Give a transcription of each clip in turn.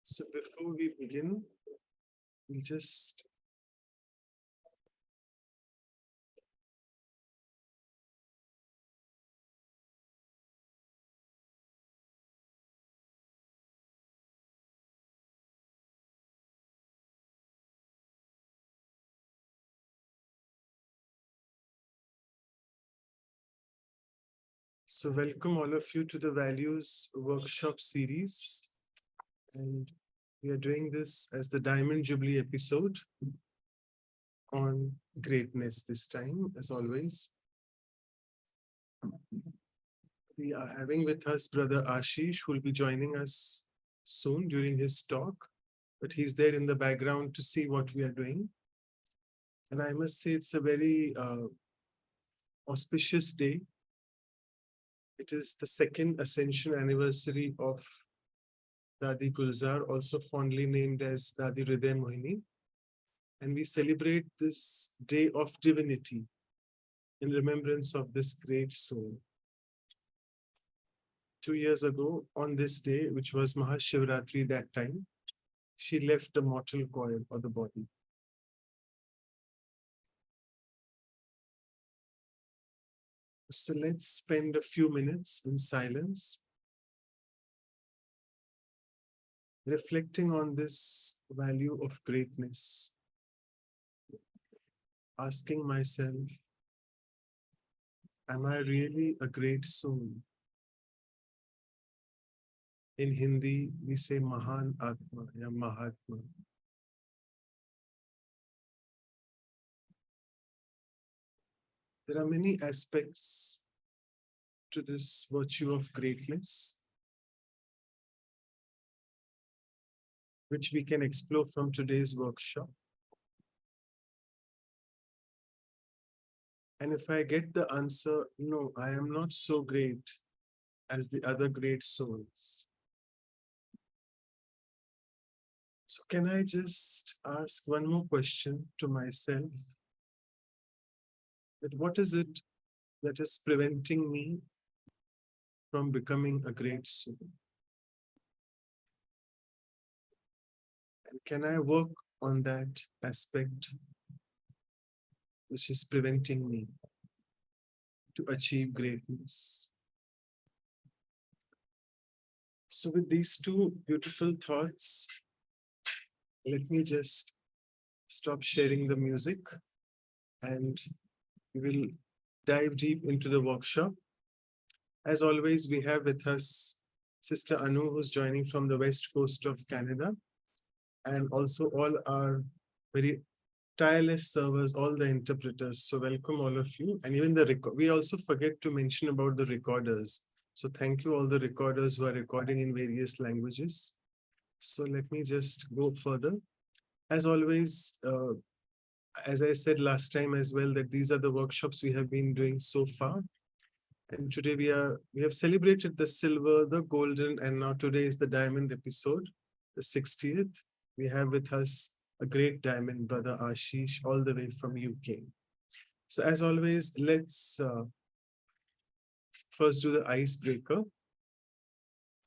So before we begin, we'll just welcome all of you to the Values Workshop series. And we are doing this as the Diamond Jubilee episode on greatness this time, as always. We are having with us Brother Aashish, who will be joining us soon during his talk, but he's there in the background to see what we are doing. And I must say it's a very auspicious day. It is the second ascension anniversary of Dadi Gulzar, also fondly named as Dadi Hriday Mohini. And we celebrate this day of divinity in remembrance of this great soul. 2 years ago, on this day, which was Mahashivratri that time, she left the mortal coil or the body. So let's spend a few minutes in silence, reflecting on this value of greatness, asking myself, am I really a great soul? In Hindi, we say Mahan Atma, ya Mahatma. There are many aspects to this virtue of greatness, which we can explore from today's workshop. And if I get the answer, no, I am not so great as the other great souls. So can I just ask one more question to myself? That what is it that is preventing me from becoming a great soul? And can I work on that aspect which is preventing me to achieve greatness? So with these two beautiful thoughts, let me just stop sharing the music and we will dive deep into the workshop. As always, we have with us Sister Anu, who's joining from the west coast of Canada, and also all our very tireless servers, all the interpreters. So welcome all of you. And even we also forget to mention about the recorders. So thank you all the recorders who are recording in various languages. So let me just go further. As always, as I said last time as well, that these are the workshops we have been doing so far. And today we have celebrated the silver, the golden, and now today is the diamond episode, the 60th. We have with us a great diamond, Brother Aashish, all the way from UK. So as always, let's first do the icebreaker.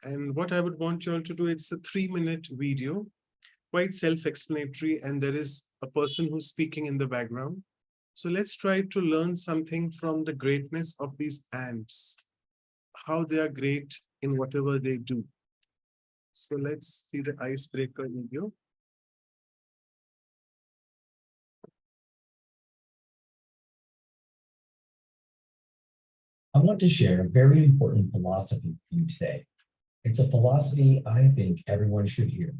And what I would want you all to do, it's a 3-minute video, quite self-explanatory, and there is a person who's speaking in the background. So let's try to learn something from the greatness of these ants, how they are great in whatever they do. So let's see the icebreaker video. I want to share a very important philosophy with you today. It's a philosophy I think everyone should hear.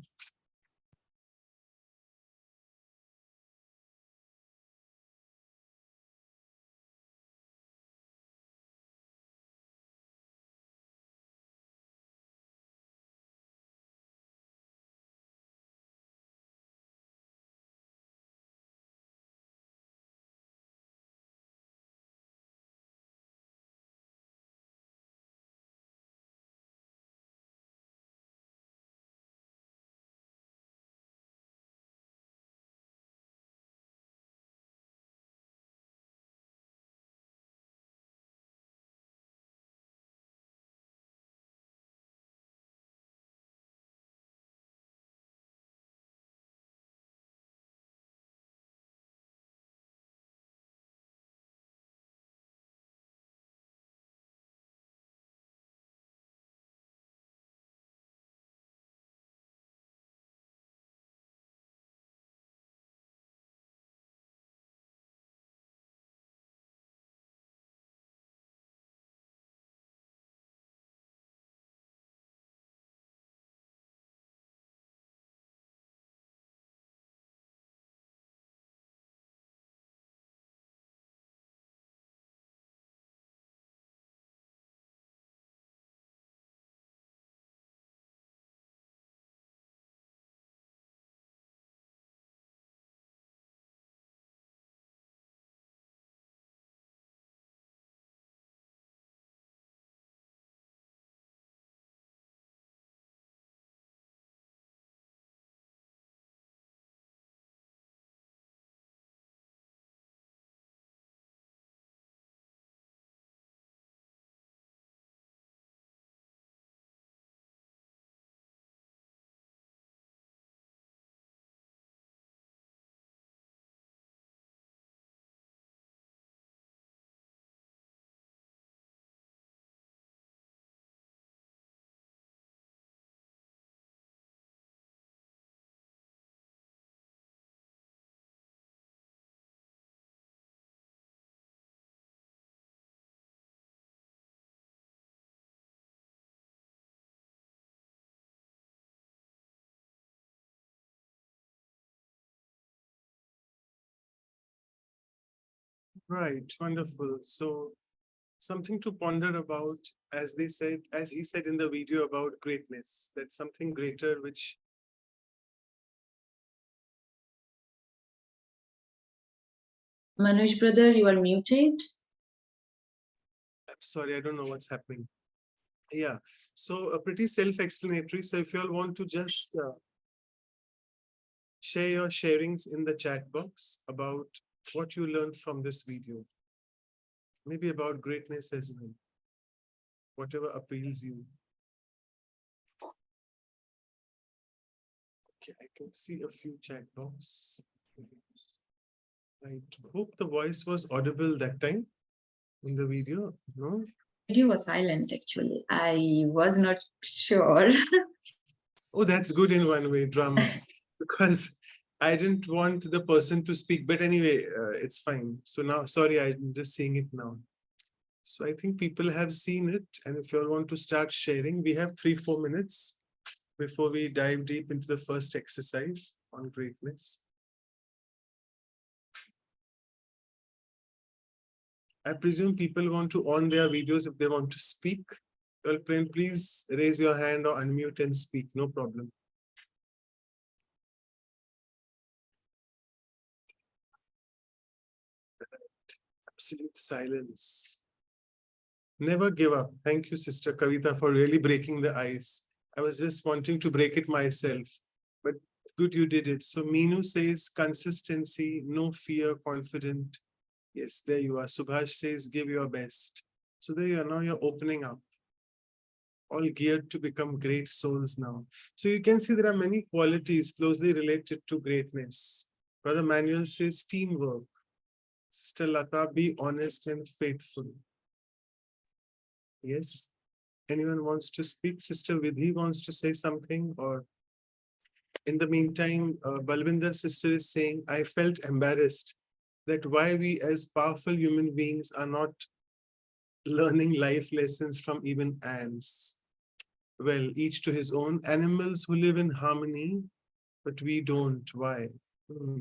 Right, wonderful. So something to ponder about, as they said, as he said in the video about greatness, that something greater which Manoj brother, you are muted. I'm sorry, I don't know what's happening. Yeah, so pretty self-explanatory. So if you all want to just share your sharings in the chat box about what you learned from this video, maybe about greatness as well, whatever appeals you. Okay, I can see a few chat box. I hope the voice was audible that time in the video. No? Video was silent actually. I was not sure. Oh, that's good in one way, drama, because I didn't want the person to speak. But anyway, it's fine. So now, sorry, I'm just seeing it now. So I think people have seen it. And if you all want to start sharing, we have 3-4 minutes before we dive deep into the first exercise on greatness. I presume people want to on their videos if they want to speak. Well, please raise your hand or unmute and speak, no problem. Absolute silence. Never give up. Thank you, Sister Kavita, for really breaking the ice. I was just wanting to break it myself, but good you did it. So Meenu says consistency, no fear, confident. Yes, there you are. Subhash says give your best. So there you are. Now you're opening up. All geared to become great souls now. So you can see there are many qualities closely related to greatness. Brother Manuel says teamwork. Sister Lata, be honest and faithful. Yes. Anyone wants to speak? Sister Vidhi wants to say something, or in the meantime, Balvinder's sister is saying, I felt embarrassed that why we as powerful human beings are not learning life lessons from even ants. Well, each to his own. Animals who live in harmony, but we don't. Why?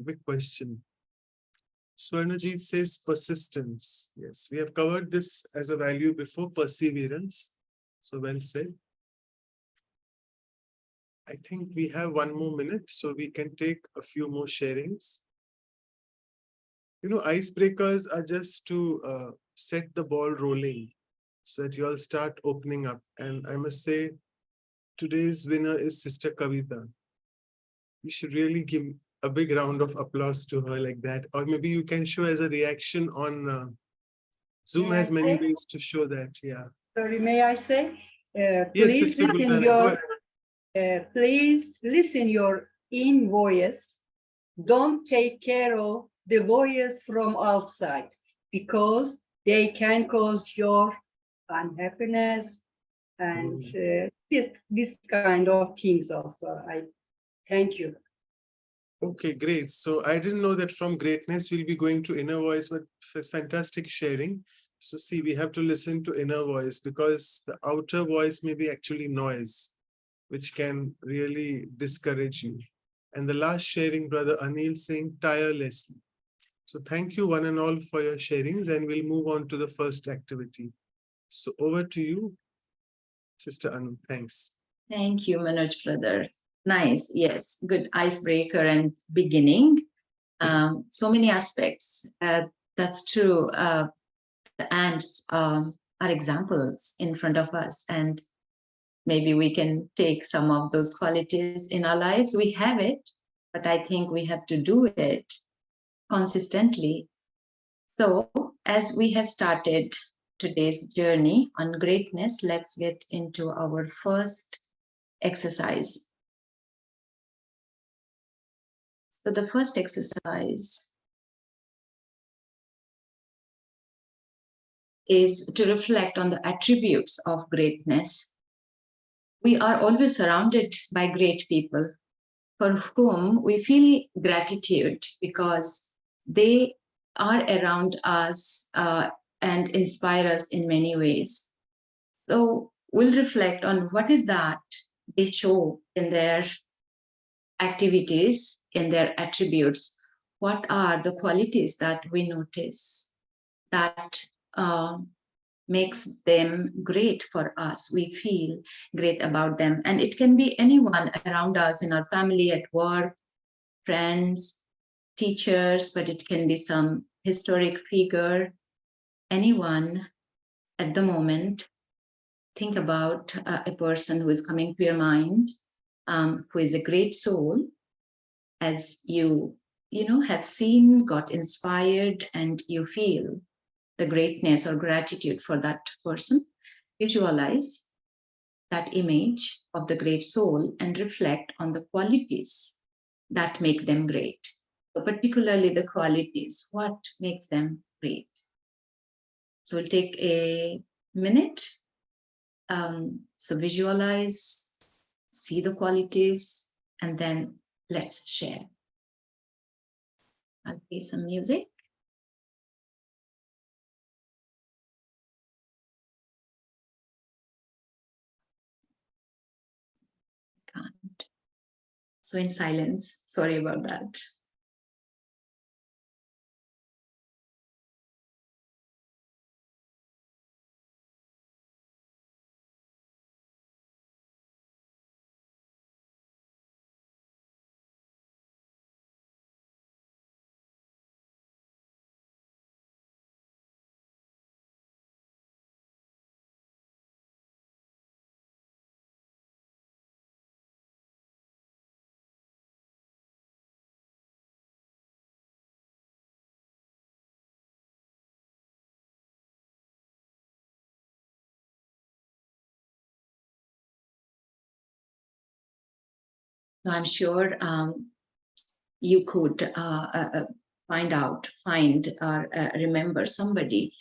Big question. Swarnajit says persistence. Yes, we have covered this as a value before, perseverance. So well said. I think we have 1 more minute, so we can take a few more sharings. You know, icebreakers are just to set the ball rolling so that you all start opening up. And I must say, today's winner is Sister Kavita. We should really give a big round of applause to her like that. Or maybe you can show as a reaction on Zoom May I has many say? ways to show that. Yeah. Sorry, may I say? Yes, Please Sister listen Guldana, go ahead. please listen your in voice. Don't take care of the voice from outside because they can cause your unhappiness and this kind of things also. I thank you. Okay, great. So I didn't know that from greatness we'll be going to inner voice, but fantastic sharing. So see, we have to listen to inner voice because the outer voice may be actually noise, which can really discourage you. And the last sharing, Brother Anil saying tirelessly. So thank you one and all for your sharings, and we'll move on to the first activity. So over to you, Sister Anu. Thanks. Thank you, Manoj brother. Nice. Yes, good icebreaker and beginning. So many aspects. That's true. The ants are examples in front of us, and maybe we can take some of those qualities in our lives. We have it, but I think we have to do it consistently. So, as we have started today's journey on greatness, let's get into our first exercise. So, the first exercise is to reflect on the attributes of greatness. We are always surrounded by great people for whom we feel gratitude because they are around us and inspire us in many ways. So we'll reflect on what is that they show in their activities, in their attributes. What are the qualities that we notice? that makes them great for us. We feel great about them. And it can be anyone around us in our family, at work, friends, teachers, but it can be some historic figure, anyone at the moment. Think about a person who is coming to your mind, who is a great soul, as you have seen, got inspired, and you feel the greatness or gratitude for that person. Visualize that image of the great soul and reflect on the qualities that make them great. So particularly the qualities, what makes them great. So we'll take a minute. So visualize, see the qualities, and then let's share. I'll play some music. Can't. So in silence, sorry about that. So I'm sure you could find or remember somebody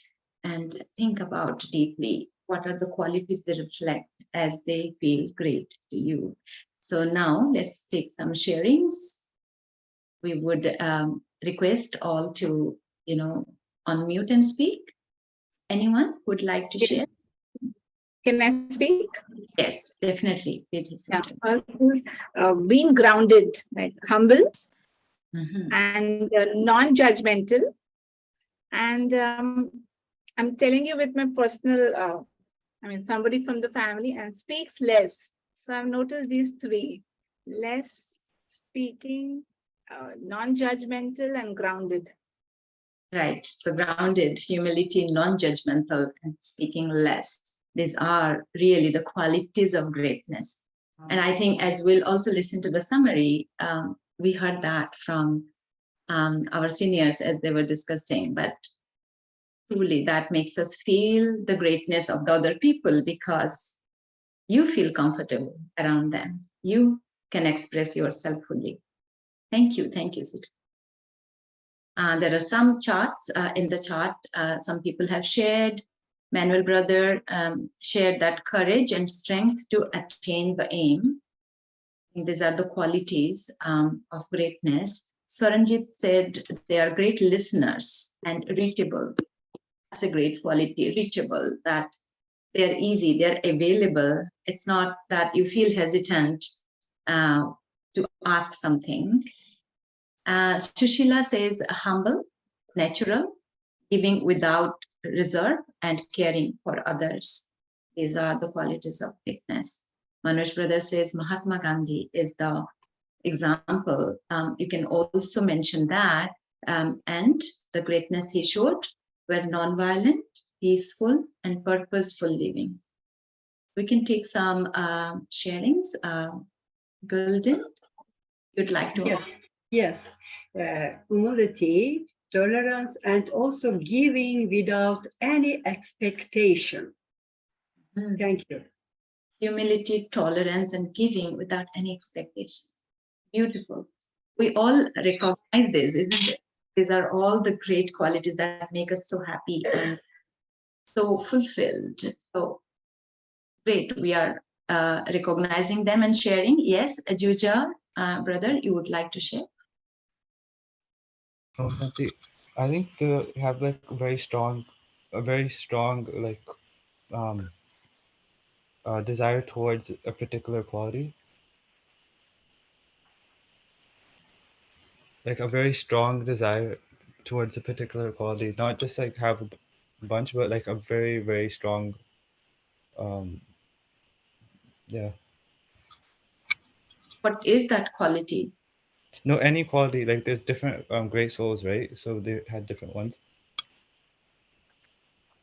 and think about deeply what are the qualities they reflect as they feel great to you. So now let's take some sharings. We would request all to, unmute and speak. Anyone would like to share? Can I speak? Yes, definitely. Yeah. Being grounded, right? Humble Mhm. and non-judgmental. And I'm telling you with my personal, somebody from the family, and speaks less. So I've noticed these three: less speaking, non-judgmental, and grounded. Right. So grounded, humility, non-judgmental, and speaking less. These are really the qualities of greatness. And I think as we'll also listen to the summary, we heard that from our seniors as they were discussing, but truly that makes us feel the greatness of the other people because you feel comfortable around them. You can express yourself fully. Thank you, sister. There are some charts in the chart. Some people have shared. Manuel brother shared that courage and strength to attain the aim. These are the qualities of greatness. Swaranjit said they are great listeners and reachable. That's a great quality, reachable, that they're easy, they're available. It's not that you feel hesitant to ask something. Sushila says humble, natural, giving without reserve, and caring for others. These are the qualities of greatness. Manoj brother says Mahatma Gandhi is the example. You can also mention that. And the greatness he showed were non-violent, peaceful, and purposeful living. We can take some sharings. Golden, you'd like to? Yes. Humility, tolerance, and also giving without any expectation. Thank you. Humility, tolerance, and giving without any expectation. Beautiful. We all recognize this, isn't it? These are all the great qualities that make us so happy and so fulfilled. So great. We are recognizing them and sharing. Yes, Ajuja, brother, you would like to share? I think they have like a very strong like desire towards a particular quality, like a very strong desire towards a particular quality, not just like have a bunch, but like a very, very strong, um, yeah. What is that quality? No, any quality, like there's different great souls, right? So they had different ones.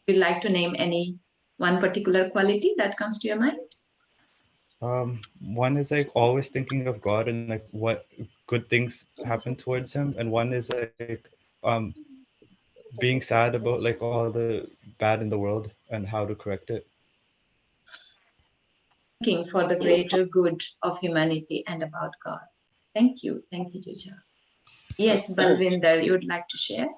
Would you like to name any one particular quality that comes to your mind? One is like always thinking of God and like what good things happen towards him, and one is like being sad about like all the bad in the world and how to correct it. Thinking for the greater good of humanity and about God. Thank you, Juja. Yes, Balvinder, you would like to share?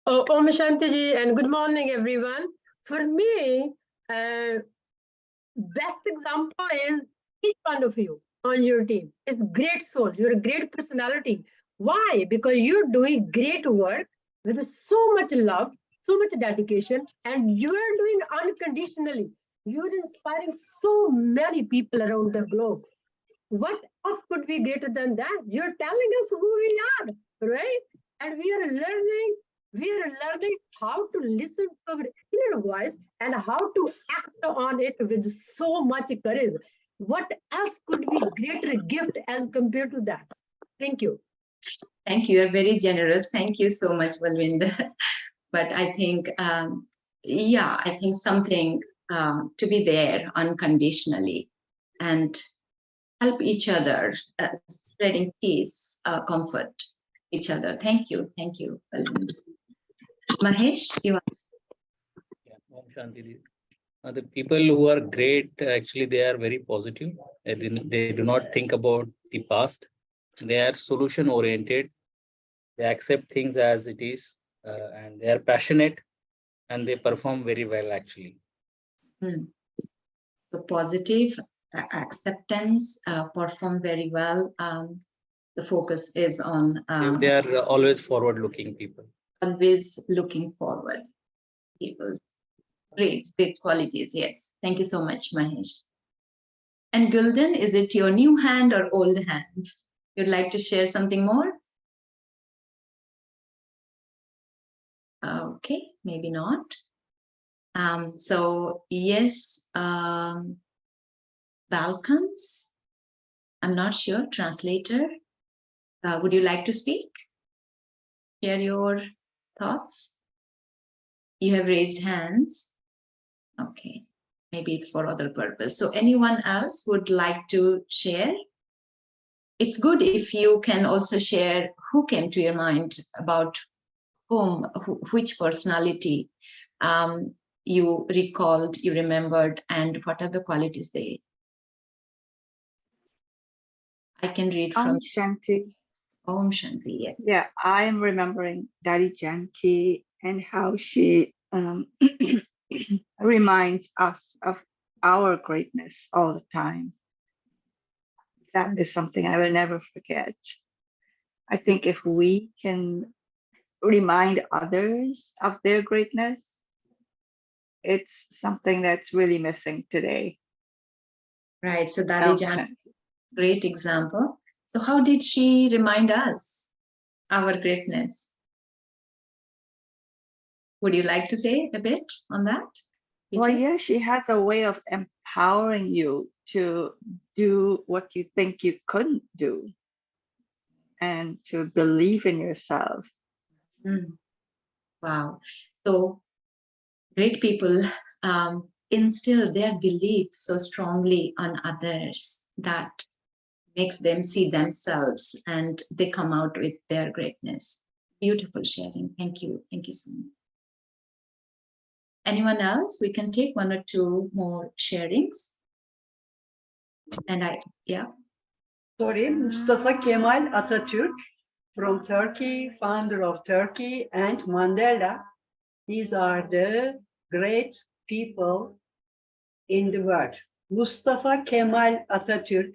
Oh, Om Shanti ji, and good morning, everyone. For me, best example is each one of you on your team is great soul. You're a great personality. Why? Because you're doing great work with so much love, so much dedication, and you are doing unconditionally. You're inspiring so many people around the globe. What else could be greater than that? You're telling us who we are, right? And we are learning how to listen to our inner voice and how to act on it with so much courage. What else could be greater gift as compared to that? Thank you. Thank you. You're very generous. Thank you so much, Balvinder. But I think, I think something to be there unconditionally and help each other, spreading peace, comfort each other. Thank you, Balvinder. Mahesh, you are. Yeah, Om Shanti Ji. The people who are great, actually, they are very positive. They do not think about the past. They are solution oriented. They accept things as it is, and they are passionate, and they perform very well, actually. So positive acceptance, perform very well. The focus is on They are always forward-looking people. always looking forward people. Great qualities. Yes. Thank you so much, Mahesh. And Gulden, is it your new hand or old hand? You'd like to share something more? Okay, maybe not. So yes, Balkans. I'm not sure. Translator, would you like to speak? Share your thoughts. You have raised hands. Okay, maybe for other purpose. So anyone else would like to share? It's good if you can also share who came to your mind about which personality you recalled, you remembered, and what are the qualities they. I can read from Om Shanti. Om Shanti, yes. Yeah, I'm remembering Daddy Janki and how she reminds us of our greatness all the time. That is something I will never forget. I think if we can remind others of their greatness, it's something that's really missing today. Right, so that is a great example. So how did she remind us our greatness? Would you like to say a bit on that? Well, yeah, she has a way of empowering you to do what you think you couldn't do and to believe in yourself. Wow. So great people instill their belief so strongly on others that makes them see themselves and they come out with their greatness. Beautiful sharing. Thank you. Thank you so much. Anyone else? We can take one or two more sharings. And Sorry, Mustafa Kemal Atatürk from Turkey, founder of Turkey, and Mandela. These are the great people in the world. Mustafa Kemal Atatürk,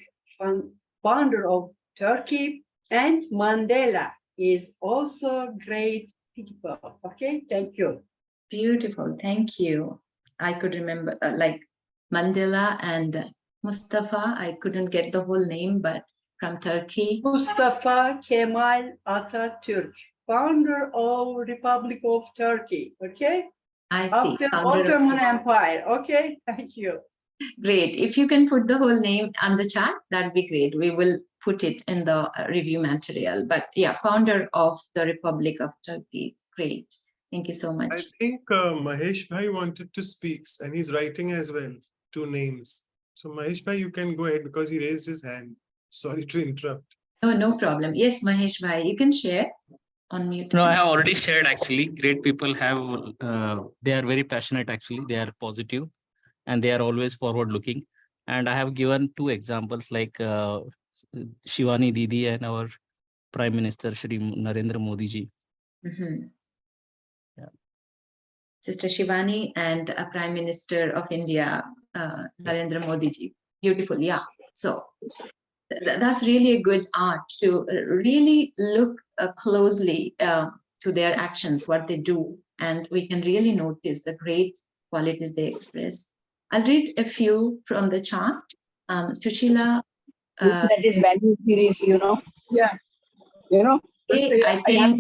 founder of Turkey, and Mandela is also great people. Okay, thank you. Beautiful, thank you. I could remember like Mandela and Mustafa. I couldn't get the whole name, but from Turkey. Mustafa Kemal Atatürk, founder of Republic of Turkey. Okay. I see. After Founder of- Ottoman Empire. Okay. Thank you. Great. If you can put the whole name on the chat, that'd be great. We will put it in the review material. But yeah, founder of the Republic of Turkey. Great. Thank you so much. I think Mahesh Bhai wanted to speak and he's writing as well, 2 names. So Mahesh Bhai, you can go ahead because he raised his hand. Sorry to interrupt. Oh, no problem. Yes, Mahesh Bhai, you can share on mute. No, I please. have already shared actually. Great people have, they are very passionate actually. They are positive and they are always forward looking. And I have given 2 examples like Shivani Didi and our Prime Minister Shri Narendra Modi ji. Mhm. Yeah. Sister Shivani and Prime Minister of India, Narendra Modi ji. Beautiful, yeah. So that's really a good art to really look closely to their actions, what they do, and we can really notice the great qualities they express. I'll read a few from the chart. Sushila. That is value series, Yeah. I think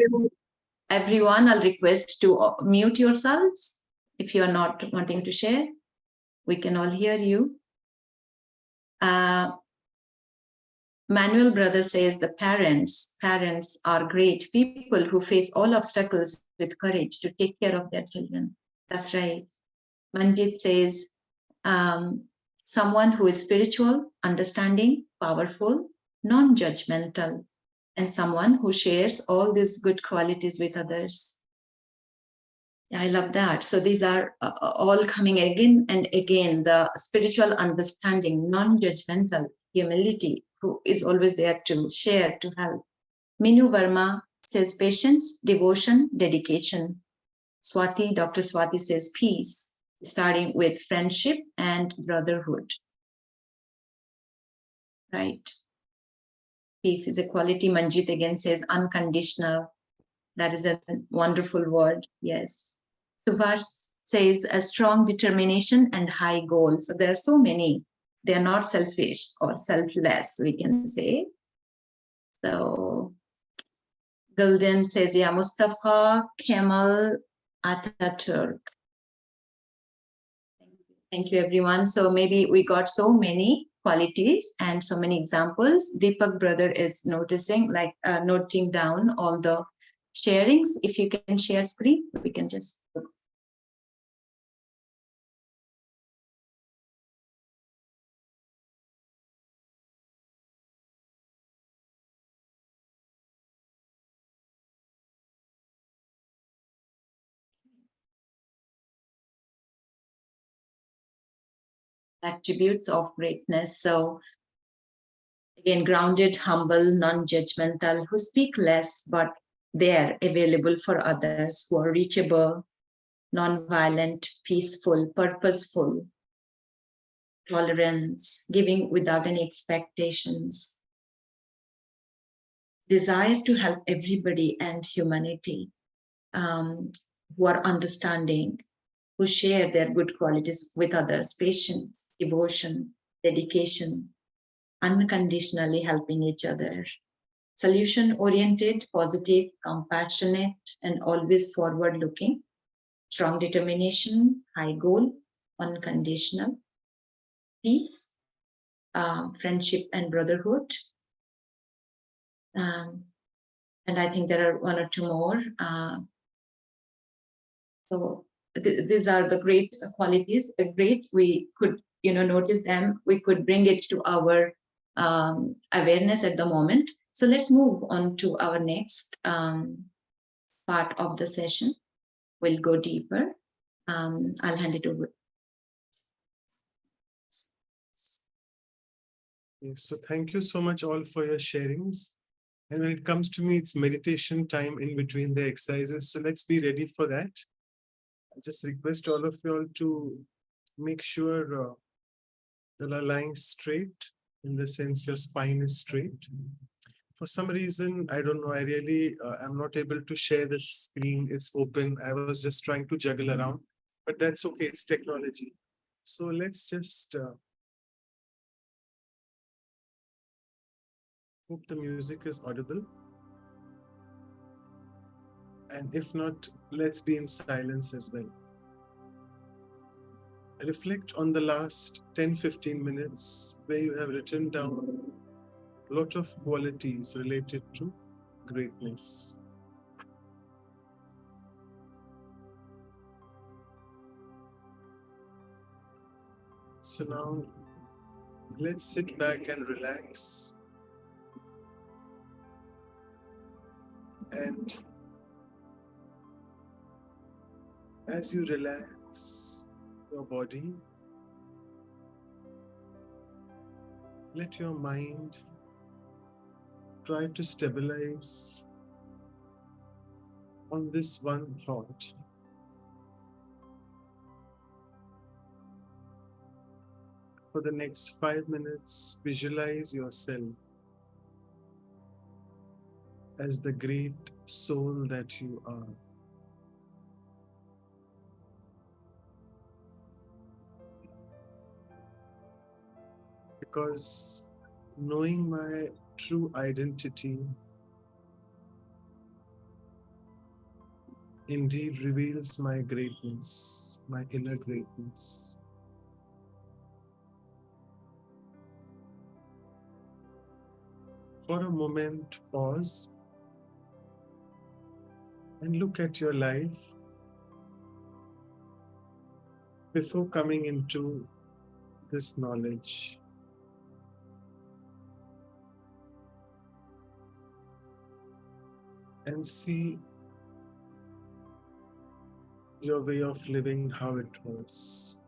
everyone, I'll request to mute yourselves if you are not wanting to share. We can all hear you. Manuel Brother says the parents are great people who face all obstacles with courage to take care of their children. That's right. Manjit says someone who is spiritual, understanding, powerful, non-judgmental, and someone who shares all these good qualities with others. I love that. So these are all coming again and again, the spiritual understanding, non-judgmental, humility, who is always there to share, to help. Minu Verma says patience, devotion, dedication. Dr. Swati says peace, starting with friendship and brotherhood. Right. Peace is a quality. Manjit again says unconditional. That is a wonderful word. Yes. Subhash says a strong determination and high goals. So there are so many. They are not selfish or selfless, we can say. So Golden says, yeah, Mustafa Kemal Atatürk. Thank you, everyone. So maybe we got so many qualities and so many examples. Deepak brother is noticing, like noting down all the sharings. If you can share screen, we can just. Attributes of greatness. So again, grounded, humble, non-judgmental, who speak less, but they're available for others, who are reachable, non-violent, peaceful, purposeful, tolerance, giving without any expectations, desire to help everybody and humanity, who are understanding, who share their good qualities with others, patience, devotion, dedication, unconditionally helping each other, solution-oriented, positive, compassionate, and always forward-looking, strong determination, high goal, unconditional, peace, friendship and brotherhood. And I think there are 1 or 2 more. So these are the great qualities. Great, we could notice them. We could bring it to our awareness at the moment. So let's move on to our next part of the session. We'll go deeper. I'll hand it over. Yes, so thank you so much all for your sharings. And when it comes to me, it's meditation time in between the exercises. So let's be ready for that. I just request all of you all to make sure you are lying straight, in the sense your spine is straight. For some reason, I don't know, I really am not able to share the screen. It's open. I was just trying to juggle around, but that's okay. It's technology. So let's just Hope the music is audible. And if not, let's be in silence as well. Reflect on the last 10-15 minutes where you have written down a lot of qualities related to greatness. So now let's sit back and relax. And as you relax your body, let your mind try to stabilize on this one thought. For the next 5 minutes, visualize yourself as the great soul that you are. Because knowing my true identity indeed reveals my greatness, my inner greatness. For a moment, pause and look at your life before coming into this knowledge. And see your way of living, how it was.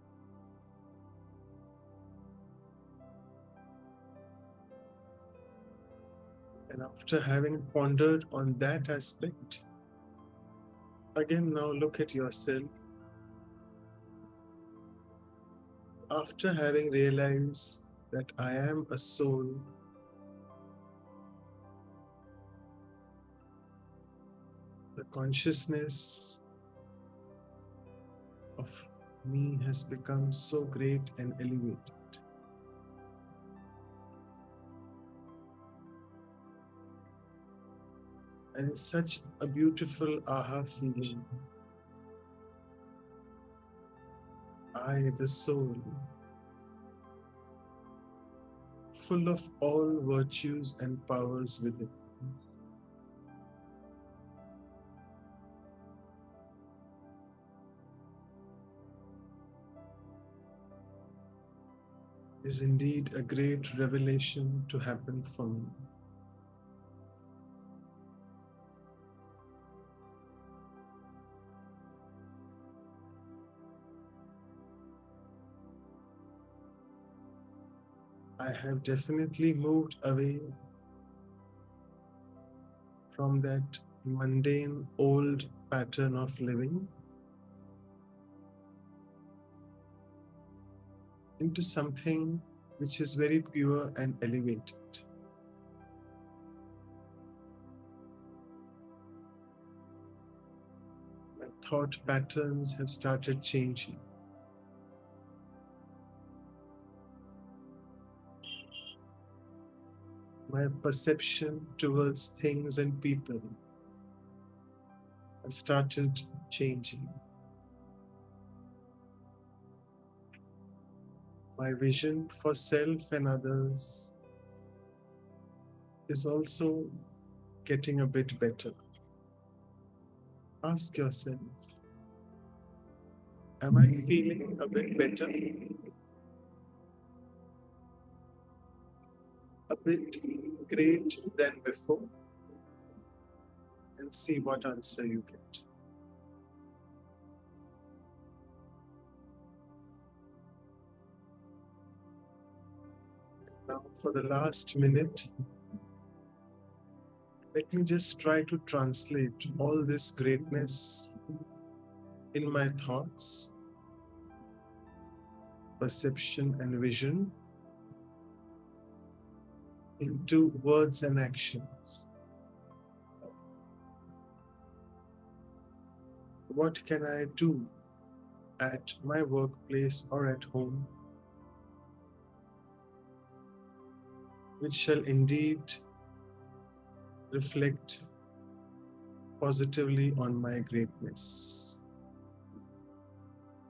And after having pondered on that aspect, again now look at yourself. After having realized that I am a soul, the consciousness of me has become so great and elevated. And it's such a beautiful aha feeling. I, the soul, full of all virtues and powers within. Is indeed a great revelation to happen for me. I have definitely moved away from that mundane old pattern of living into something which is very pure and elevated. My thought patterns have started changing. My perception towards things and people have started changing. My vision for self and others is also getting a bit better. Ask yourself, am I feeling a bit better? A bit great than before? And see what answer you get. Now for the last minute, let me just try to translate all this greatness in my thoughts, perception and vision into words and actions. What can I do at my workplace or at home which shall indeed reflect positively on my greatness,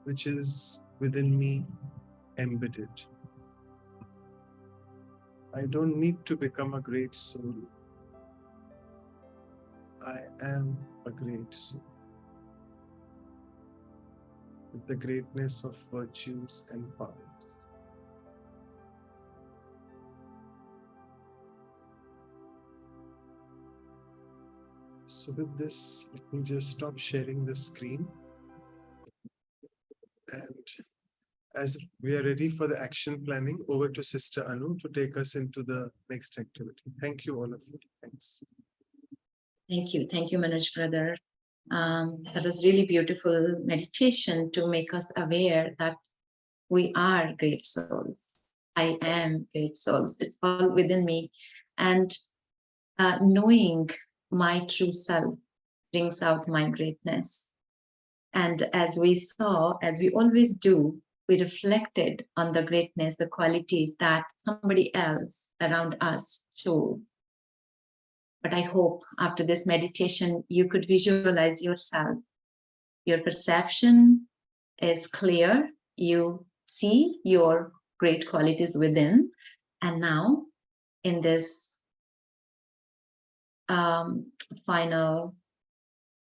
which is within me embedded. I don't need to become a great soul. I am a great soul with the greatness of virtues and powers. So with this, let me just stop sharing the screen. And as we are ready for the action planning, over to Sister Anu to take us into the next activity. Thank you, all of you. Thanks. Thank you, Manoj brother. That was really beautiful meditation to make us aware that we are great souls. I am great souls. It's all within me. And knowing my true self brings out my greatness. And as we saw, as we always do, we reflected on the greatness, the qualities that somebody else around us shows. But I hope after this meditation, you could visualize yourself. Your perception is clear. You see your great qualities within. And now in this final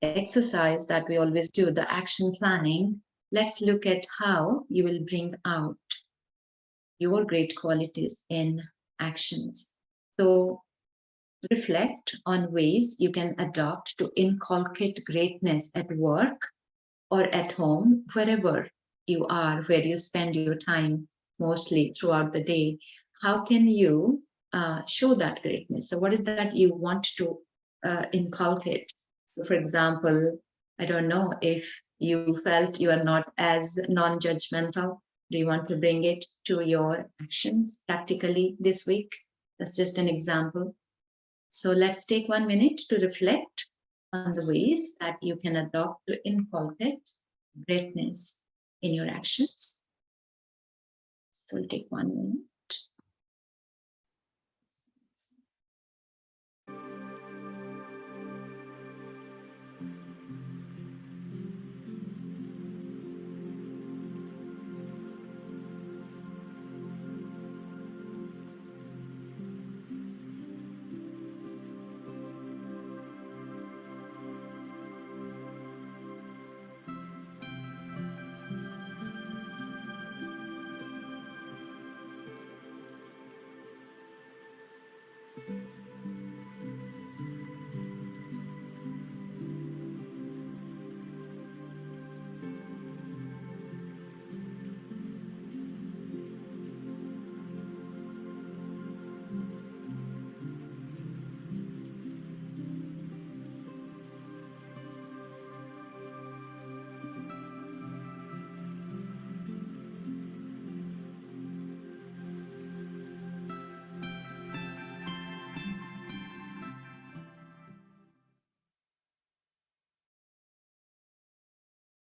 exercise that we always do, the action planning, let's look at how you will bring out your great qualities in actions. So reflect on ways you can adopt to inculcate greatness at work or at home, wherever you are, where you spend your time mostly throughout the day. How can you show that greatness? So what is that you want to inculcate? So for example, I don't know, if you felt you are not as non-judgmental, do you want to bring it to your actions practically this week? That's just an example. So let's take 1 minute to reflect on the ways that you can adopt to inculcate greatness in your actions. So we'll take 1 minute.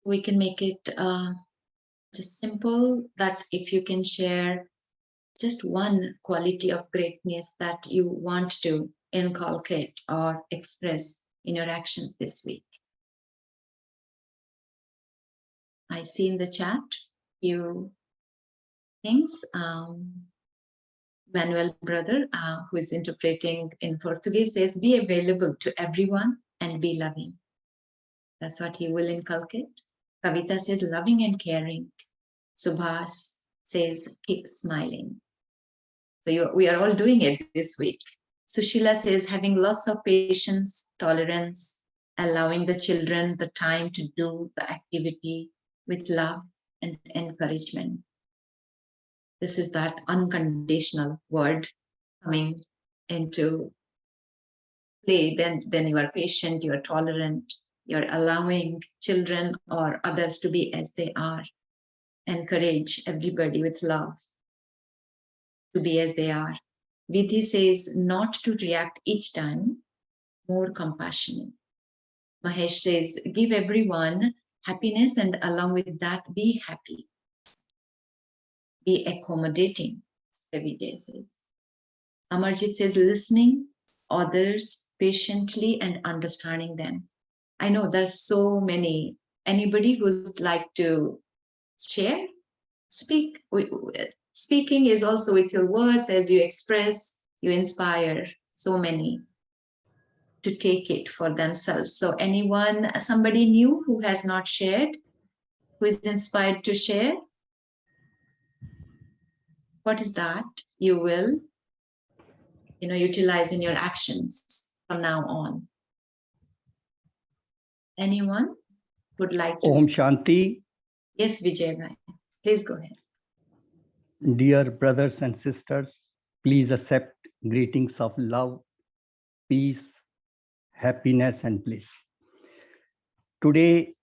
We can make it just simple, that if you can share just one quality of greatness that you want to inculcate or express in your actions this week. I see in the chat few things. Manuel brother, who is interpreting in Portuguese, says, be available to everyone and be loving. That's what he will inculcate. Kavita says, loving and caring. Subhas says, keep smiling. So we are all doing it this week. Sushila says, having lots of patience, tolerance, allowing the children the time to do the activity with love and encouragement. This is that unconditional word coming into play. Then you are patient, you are tolerant, you're allowing children or others to be as they are. Encourage everybody with love to be as they are. Vidhi says not to react each time, more compassionate. Mahesh says give everyone happiness and along with that be happy. Be accommodating, Vijay says. Amarjit says listening others patiently and understanding them. I know there's so many. Anybody who's like to share, speak. Speaking is also with your words. As you express, you inspire so many to take it for themselves. So anyone, somebody new who has not shared, who is inspired to share? What is that you will, utilize in your actions from now on? Anyone would like to? Om Shanti, Yes, Vijay bhai. Please go ahead. dear brothers and sisters, please accept greetings of love, peace, happiness, and bliss. Today,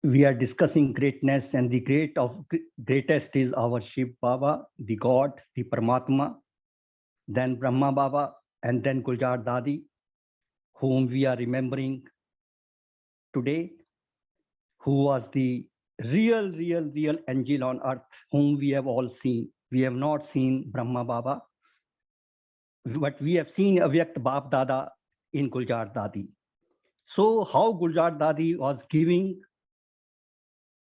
we are discussing greatness, and the greatest is our Shiv Baba, the God, the Paramatma, then Brahma Baba, and then Guljar Dadi, whom we are remembering today, who was the real angel on earth, whom we have all seen. We have not seen Brahma Baba, but we have seen Avyakt Bap Dada in Guljar Dadi. So how Guljar Dadi was giving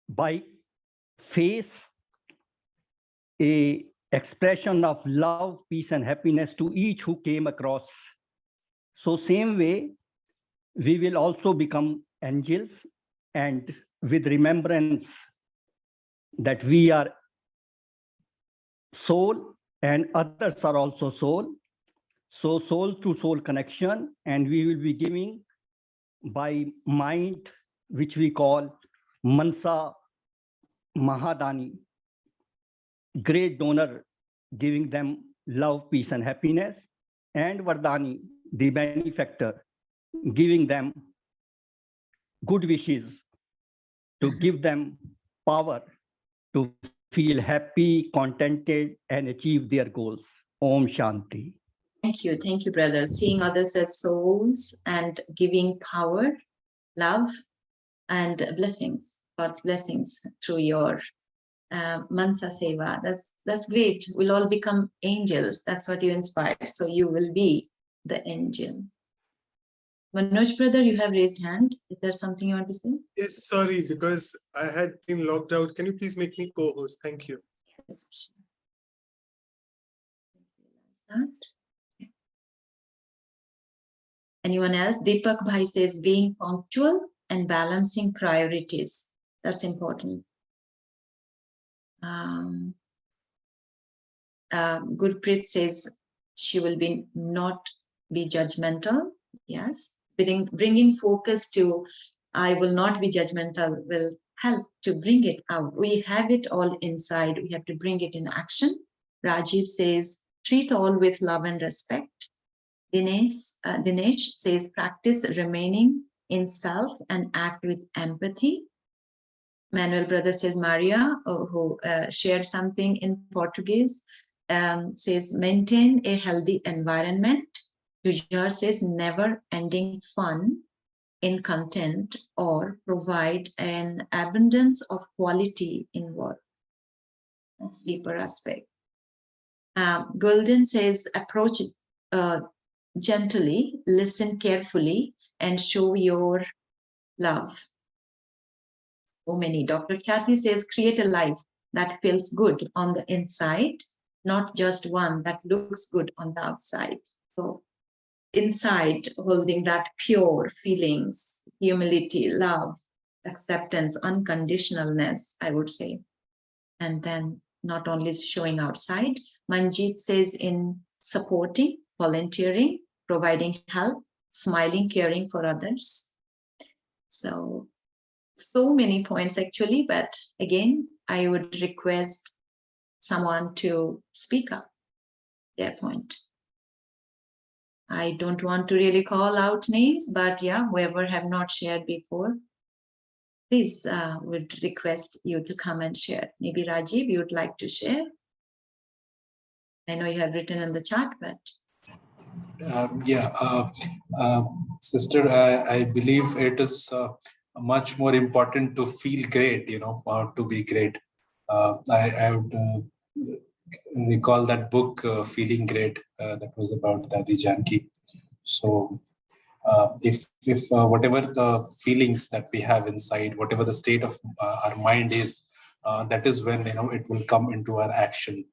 by face a expression of love, peace, and happiness to each who came across. So same way, we will also become angels, and with remembrance that we are soul and others are also soul. So soul to soul connection, and we will be giving by mind, which we call Mansa Mahadani, great donor, giving them love, peace, and happiness, and Vardani, the benefactor, giving them good wishes to give them power to feel happy, contented, and achieve their goals. Om Shanti. Thank you, brother. Seeing others as souls and giving power, love, and blessings, God's blessings through your Mansa Seva. That's great. We'll all become angels. That's what you inspire. So you will be the angel. Manoj brother, you have raised hand. Is there something you want to say? Yes, sorry, because I had been logged out. Can you please make me co-host? Thank you. Yes. Anyone else? Deepak Bhai says being punctual and balancing priorities. That's important. Gurpreet says she will not be judgmental. Yes. Bringing focus to I will not be judgmental will help to bring it out. We have it all inside. We have to bring it in action. Rajiv says treat all with love and respect. Dinesh says practice remaining in self and act with empathy. Manuel brother says Maria, who shared something in Portuguese, says maintain a healthy environment. Jujar says never ending fun in content or provide an abundance of quality in work. That's deeper aspect. Golden says approach gently, listen carefully, and show your love. So many. Dr. Kathy says create a life that feels good on the inside, not just one that looks good on the outside. So inside, holding that pure feelings, humility, love, acceptance, unconditionalness, I would say. And then not only showing outside. Manjeet says in supporting, volunteering, providing help, smiling, caring for others. So many points actually, but again, I would request someone to speak up their point. I don't want to really call out names, but yeah, whoever have not shared before, please would request you to come and share. Maybe Rajiv, you would like to share? I know you have written in the chat, but. Sister, I believe it is much more important to feel great, or to be great. I would recall that book, Feeling Great, that was about Dadi Janki. So If whatever the feelings that we have inside, whatever the state of our mind is, that is when it will come into our action.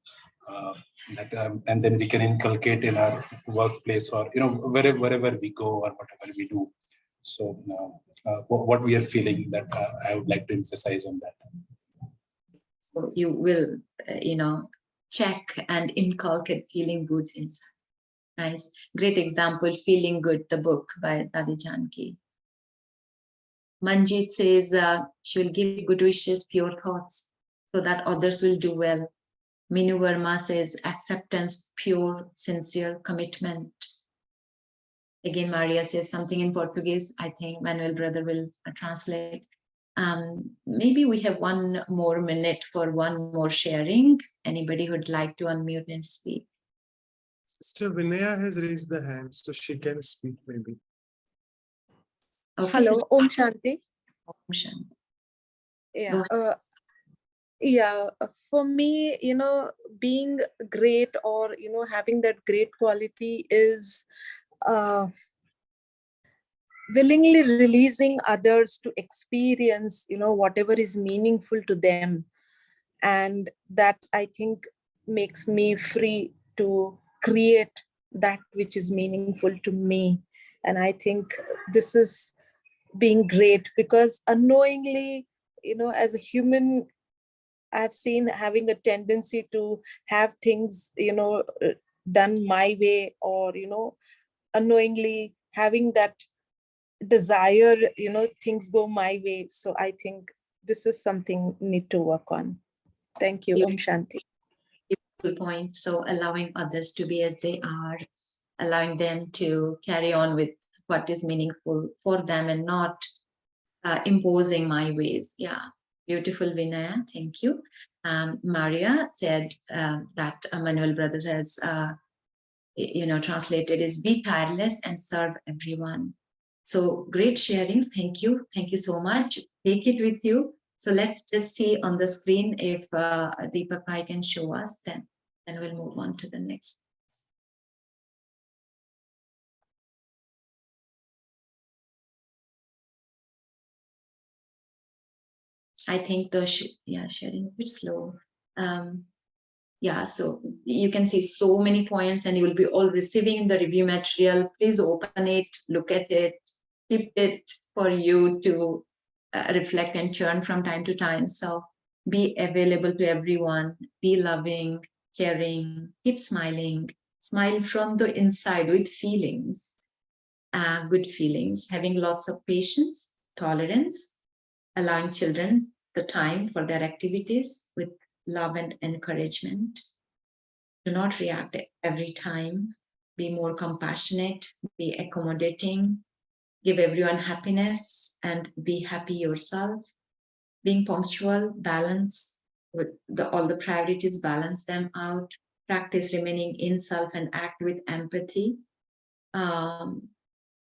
And then we can inculcate in our workplace, or wherever we go or whatever we do. So what we are feeling, that I would like to emphasize on that. So you will, check and inculcate feeling good inside. Nice. Great example, Feeling Good, the book by Dadi Janki. Manjeet says she will give good wishes, pure thoughts, so that others will do well. Minu Verma says acceptance, pure, sincere commitment. Again, Maria says something in Portuguese. I think Manuel brother will translate. Maybe we have one more minute for one more sharing. Anybody who'd like to unmute and speak? Sister Vinaya has raised the hand, so she can speak maybe. Okay, Hello, Sister Om Shanti. Om Shanti. Yeah, for me, being great, or having that great quality is willingly releasing others to experience whatever is meaningful to them, and that I think makes me free to create that which is meaningful to me. And I think this is being great, because unknowingly, as a human, I've seen having a tendency to have things done my way, or unknowingly having that desire things go my way. So I think this is something need to work on. Thank you. Om Shanti. Beautiful point. So allowing others to be as they are, allowing them to carry on with what is meaningful for them, and not imposing my ways. Yeah, beautiful, Vinaya. Thank you. Maria said that Manuel brother has, translated is be tireless and serve everyone. So great sharings. Thank you. Thank you so much. Take it with you. So let's just see on the screen if Deepak Bhai can show us, then we'll move on to the next. I think the sharing is a bit slow. Yeah, so you can see so many points, and you will be all receiving the review material. Please open it, look at it, keep it for you to reflect and churn from time to time. So be available to everyone, be loving, caring, keep smiling, smile from the inside with feelings, good feelings, having lots of patience, tolerance, allowing children the time for their activities with love and encouragement. Do not react every time. Be more compassionate, be accommodating, give everyone happiness, and be happy yourself. Being punctual, balance with all the priorities, balance them out. Practice remaining in self and act with empathy.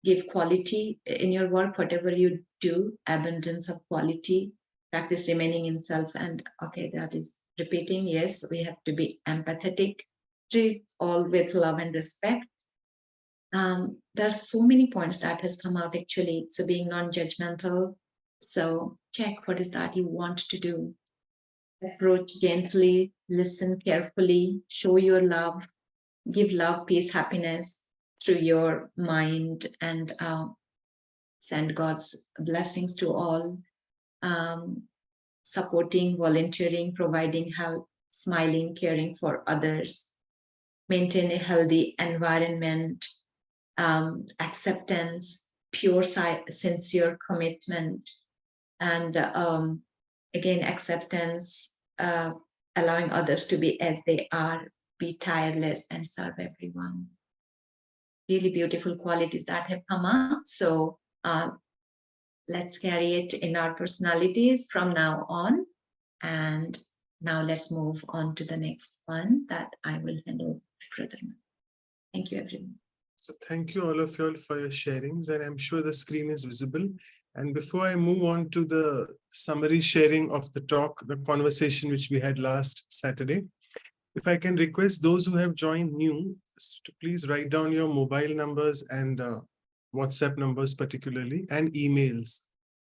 Give quality in your work, whatever you do, abundance of quality. Practice remaining in self, and okay, that is repeating. Yes, we have to be empathetic, treat all with love and respect. There are so many points that has come out actually. So being non-judgmental. So check what is that you want to do. Approach gently, listen carefully, show your love, give love, peace, happiness through your mind, and send God's blessings to all. Supporting, volunteering, providing help, smiling, caring for others, maintain a healthy environment, acceptance, pure, sincere commitment, and again, acceptance, allowing others to be as they are, be tireless, and serve everyone. Really beautiful qualities that have come up. So let's carry it in our personalities from now on. And now let's move on to the next one that I will hand over to Brother. Thank you, everyone. So thank you all of you all for your sharings, and I'm sure the screen is visible. And before I move on to the summary sharing of the talk, the conversation which we had last Saturday, if I can request those who have joined new to please write down your mobile numbers and WhatsApp numbers particularly, and emails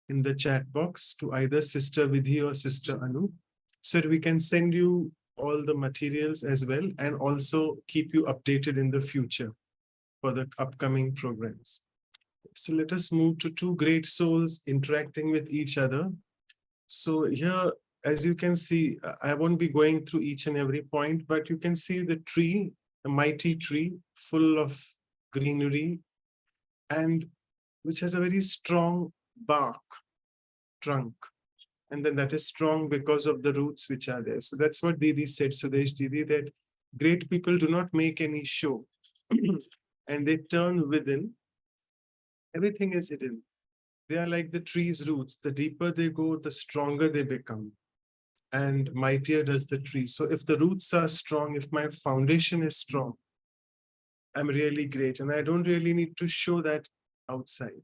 in the chat box to either Sister Vidhi or Sister Anu, so that we can send you all the materials as well and also keep you updated in the future for the upcoming programs. So let us move to two great souls interacting with each other. So here, as you can see, I won't be going through each and every point, but you can see the tree, a mighty tree full of greenery, and which has a very strong bark, trunk. And then that is strong because of the roots which are there. So that's what Didi said, Sudesh Didi, that great people do not make any show and they turn within. Everything is hidden. They are like the tree's roots. The deeper they go, the stronger they become. And mightier does the tree. So if the roots are strong, if my foundation is strong, I'm really great. And I don't really need to show that outside.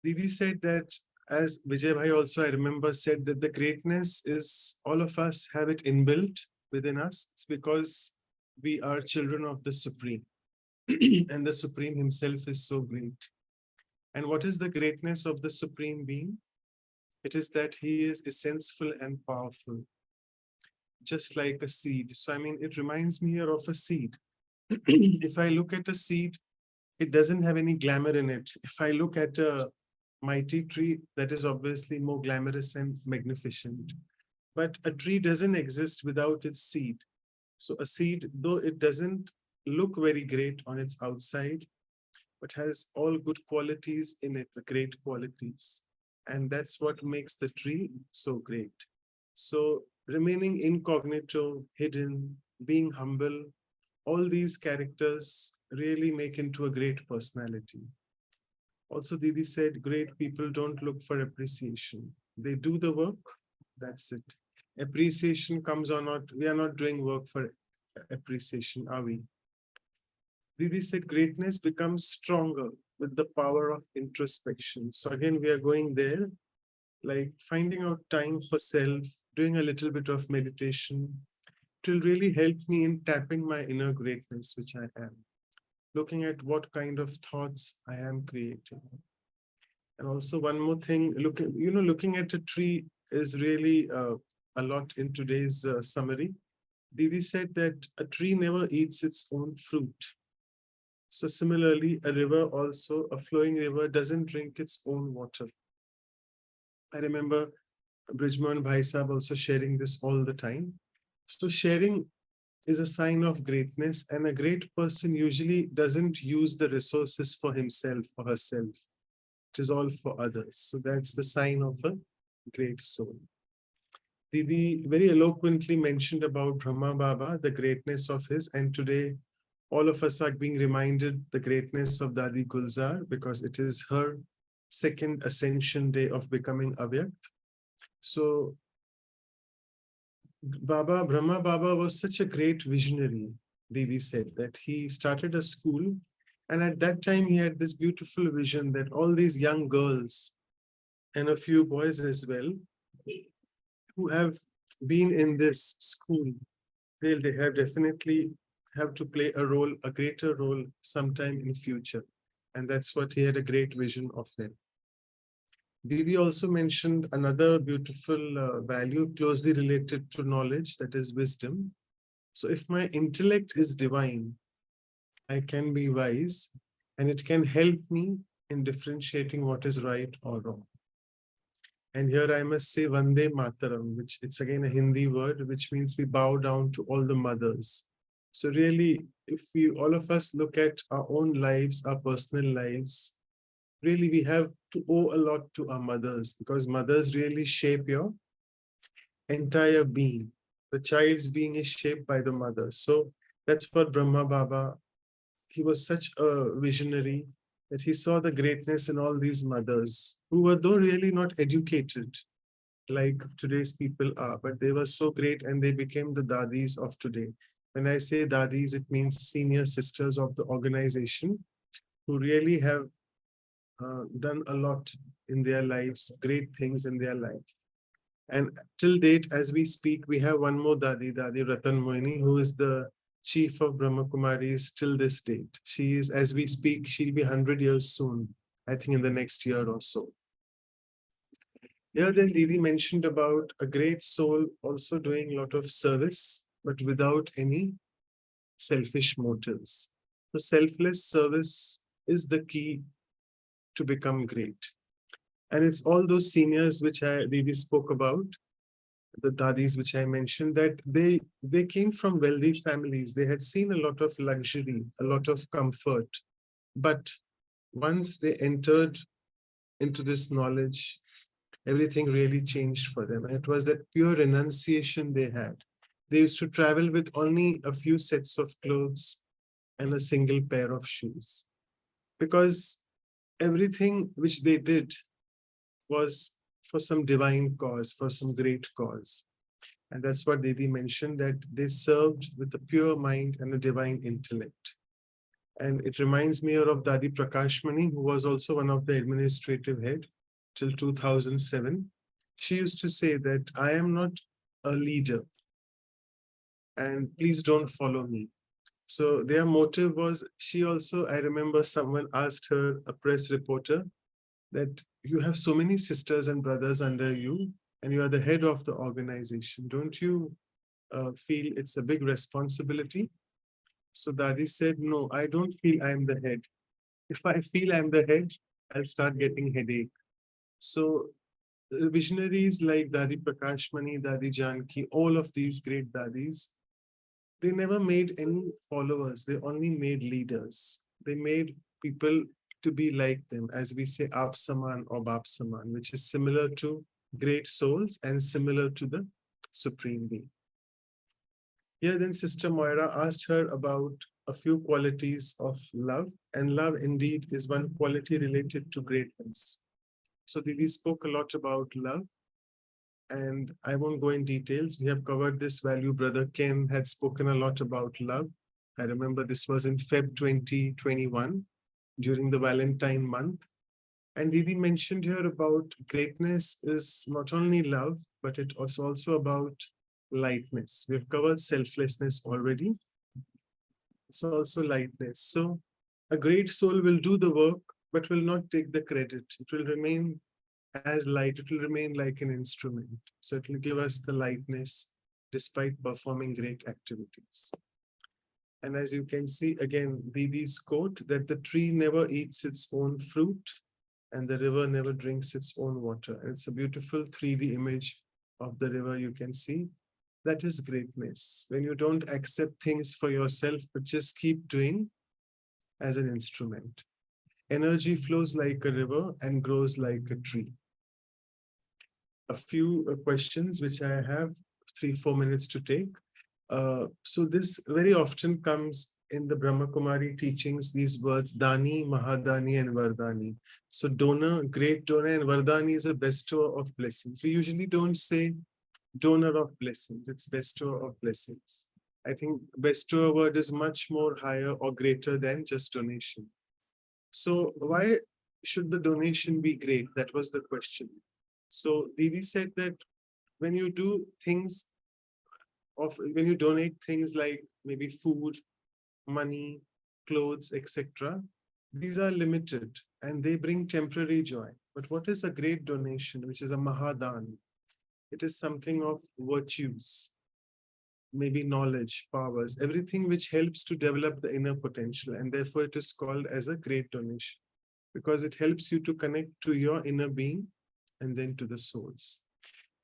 Didi said that, as Vijay Bhai also, I remember, said that the greatness is, all of us have it inbuilt within us. It's because we are children of the Supreme. And the Supreme himself is so great. And what is the greatness of the Supreme Being? It is that he is essential and powerful, just like a seed. So, I mean, it reminds me here of a seed. If I look at a seed, it doesn't have any glamour in it. If I look at a mighty tree, that is obviously more glamorous and magnificent. But a tree doesn't exist without its seed. So a seed, though it doesn't look very great on its outside, but has all good qualities in it, the great qualities. And that's what makes the tree so great. So remaining incognito, hidden, being humble, all these characters really make into a great personality. Also, Didi said, great people don't look for appreciation. They do the work, that's it. Appreciation comes or not, we are not doing work for appreciation, are we? Didi said, greatness becomes stronger with the power of introspection. So again, we are going there, like finding out time for self, doing a little bit of meditation. It will really help me in tapping my inner greatness, which I am. Looking at what kind of thoughts I am creating. And also one more thing, looking at a tree is really a lot in today's summary. Didi said that a tree never eats its own fruit. So similarly, a river also, a flowing river doesn't drink its own water. I remember Brijmohan Bhai Sahab also sharing this all the time. So sharing is a sign of greatness, and a great person usually doesn't use the resources for himself or herself. It is all for others. So that's the sign of a great soul. Didi very eloquently mentioned about Brahma Baba, the greatness of his, and today all of us are being reminded the greatness of Dadi Gulzar because it is her second ascension day of becoming Avyakt. So Brahma Baba was such a great visionary, Didi said, that he started a school. And at that time, he had this beautiful vision that all these young girls and a few boys as well, who have been in this school, they have definitely have to play a role, a greater role sometime in future. And that's what he had a great vision of them. Didi also mentioned another beautiful value closely related to knowledge, that is wisdom. So if my intellect is divine, I can be wise, and it can help me in differentiating what is right or wrong. And here I must say Vande Mataram, which it's again a Hindi word, which means we bow down to all the mothers. So really, if we all of us look at our own lives, our personal lives, really we have to owe a lot to our mothers, because mothers really shape your entire being. The child's being is shaped by the mother. So that's what Brahma Baba, he was such a visionary that he saw the greatness in all these mothers who were though really not educated like today's people are, but they were so great and they became the dadis of today. When I say dadis, it means senior sisters of the organization who really have done a lot in their lives, great things in their life. And till date, as we speak, we have one more Dadi, Dadi Ratan Moini, who is the chief of Brahma Kumaris till this date. She is, as we speak, she'll be 100 years soon, I think in the next year or so. Here then Didi mentioned about a great soul also doing a lot of service, but without any selfish motives. So selfless service is the key to become great. And it's all those seniors which Didi spoke about, the dadis which I mentioned, that they came from wealthy families. They had seen a lot of luxury, a lot of comfort. But once they entered into this knowledge, everything really changed for them. And it was that pure renunciation they had. They used to travel with only a few sets of clothes and a single pair of shoes, because everything which they did was for some divine cause, for some great cause. And that's what Didi mentioned, that they served with a pure mind and a divine intellect. And it reminds me of Dadi Prakashmani, who was also one of the administrative head till 2007. She used to say that I am not a leader and please don't follow me. So their motive was, she also, I remember someone asked her, a press reporter, that you have so many sisters and brothers under you and you are the head of the organization. Don't you feel it's a big responsibility? So Dadi said, no, I don't feel I'm the head. If I feel I'm the head, I'll start getting headache. So visionaries like Dadi Prakashmani, Dadi Janki, all of these great Dadis, they never made any followers. They only made leaders. They made people to be like them, as we say, Aap Saman or Baap Saman, which is similar to great souls and similar to the Supreme Being. Here then Sister Moira asked her about a few qualities of love, and love indeed is one quality related to greatness. So Didi spoke a lot about love, and I won't go in details. We have covered this value. Brother Ken had spoken a lot about love. I remember this was in Feb 2021 during the Valentine month. And Didi mentioned here about greatness is not only love, but it was also about lightness. We've covered selflessness already. It's also lightness. So a great soul will do the work, but will not take the credit. It will remain as light. It will remain like an instrument. So it will give us the lightness despite performing great activities. And as you can see, again, Didi's quote that the tree never eats its own fruit and the river never drinks its own water. And it's a beautiful 3D image of the river you can see. That is greatness. When you don't accept things for yourself, but just keep doing as an instrument. Energy flows like a river and grows like a tree. A few questions which I have 3-4 minutes to take. So this very often comes in the Brahma Kumari teachings, these words, Dani, Mahadani, and Vardani. So donor, great donor, and Vardani is a bestower of blessings. We usually don't say donor of blessings, it's bestower of blessings. I think bestower word is much more higher or greater than just donation. So why should the donation be great? That was the question. So Didi said that when you do things when you donate things like maybe food, money, clothes, etc., these are limited and they bring temporary joy. But what is a great donation, which is a Mahadan? It is something of virtues, maybe knowledge, powers, everything which helps to develop the inner potential. And therefore it is called as a great donation because it helps you to connect to your inner being and then to the souls.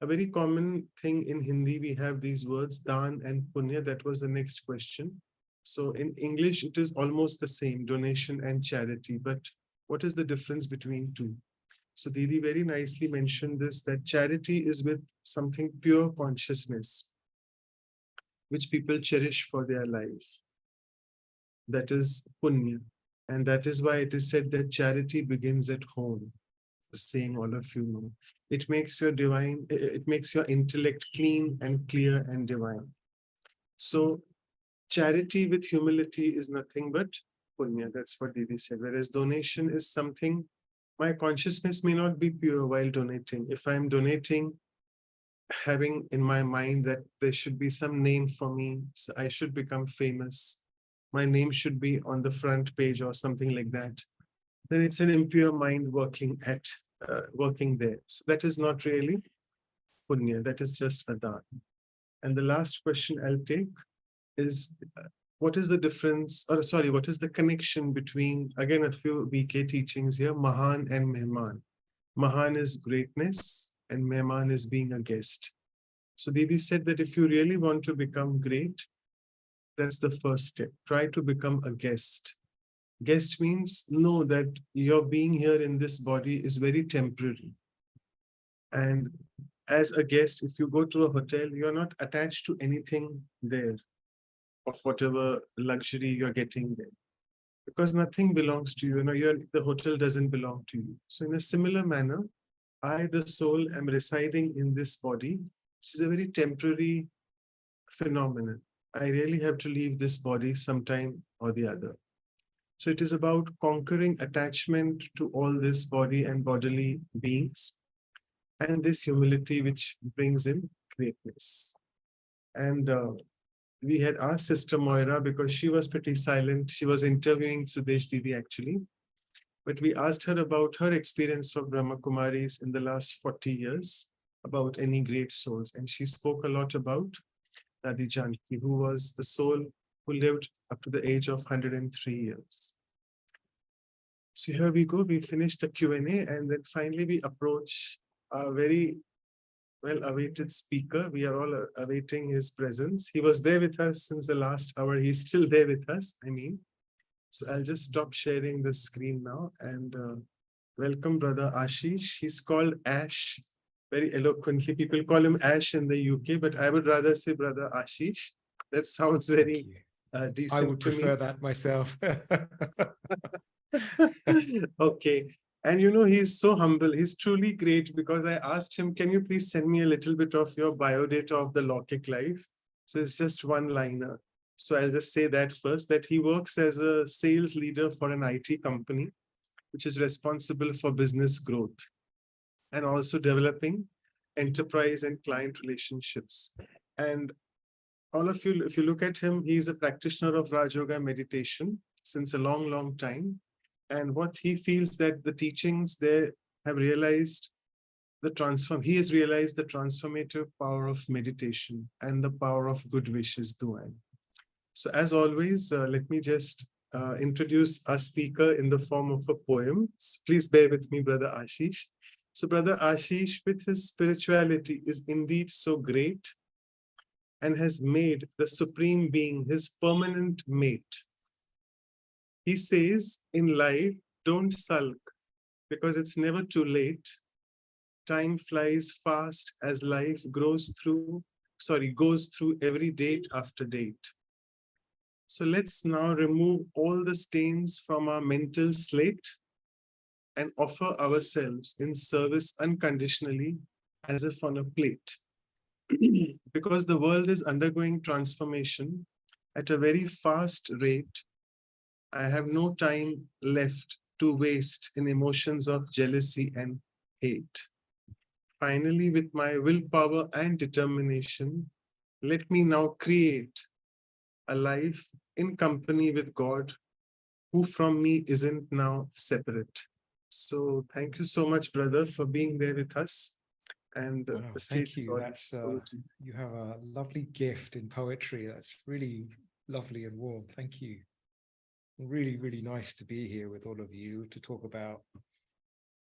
A very common thing in Hindi, we have these words, Dan and Punya. That was the next question. So in English, it is almost the same, donation and charity. But what is the difference between two? So Didi very nicely mentioned this, that charity is with something pure consciousness, which people cherish for their life. That is Punya. And that is why it is said that charity begins at home. The saying all of you know. It makes your intellect clean and clear and divine. So charity with humility is nothing but punya. That's what Didi said. Whereas donation is something, my consciousness may not be pure while donating. If I'm donating having in my mind that there should be some name for me, so I should become famous. My name should be on the front page or something like that. Then it's an impure mind working there. So that is not really punya. That is just adan. And the last question I'll take is, what is the difference, or sorry, what is the connection between, again, a few VK teachings here, Mahan and Mehman. Mahan is greatness and Mehman is being a guest. So Didi said that if you really want to become great, that's the first step. Try to become a guest. Guest means know that your being here in this body is very temporary. And as a guest, if you go to a hotel, you're not attached to anything there of whatever luxury you're getting there, because nothing belongs to you. The hotel doesn't belong to you. So in a similar manner, I, the soul, am residing in this body, which is a very temporary phenomenon. I really have to leave this body sometime or the other. So it is about conquering attachment to all this body and bodily beings, and this humility which brings in greatness. And we had asked Sister Moira, because she was pretty silent. She was interviewing Sudesh Didi actually. But we asked her about her experience of Brahma Kumaris in the last 40 years, about any great souls. And she spoke a lot about Dadi Janki, who was the soul who lived up to the age of 103 years. So here we go. We finished the Q&A, and then finally we approach our very well-awaited speaker. We are all awaiting his presence. He was there with us since the last hour. He's still there with us, I mean. So I'll just stop sharing the screen now and welcome Brother Aashish. He's called Ash very eloquently. People call him Ash in the UK, but I would rather say Brother Aashish. That sounds very decent. I would prefer that myself. Okay. And he's so humble. He's truly great, because I asked him, can you please send me a little bit of your biodata of the Lokik life? So it's just one liner. So I'll just say that first, that he works as a sales leader for an IT company, which is responsible for business growth and also developing enterprise and client relationships. And all of you, if you look at him, he's a practitioner of Raj Yoga meditation since a long, long time. And what he feels that the teachings there have realized he has realized the transformative power of meditation and the power of good wishes, Duan. So as always, let me just introduce our speaker in the form of a poem. Please bear with me, Brother Aashish. So Brother Aashish, with his spirituality, is indeed so great and has made the Supreme Being his permanent mate. He says, in life, don't sulk, because it's never too late. Time flies fast as life goes through every date after date. So let's now remove all the stains from our mental slate and offer ourselves in service unconditionally, as if on a plate. Because the world is undergoing transformation at a very fast rate, I have no time left to waste in emotions of jealousy and hate. Finally, with my willpower and determination, let me now create a life in company with God, who from me isn't now separate. So thank you so much, brother, for being there with us. And Wow, the stage thank is you. all That's yours. you have a lovely gift in poetry. That's really lovely and warm. Thank you. Really, really nice to be here with all of you to talk about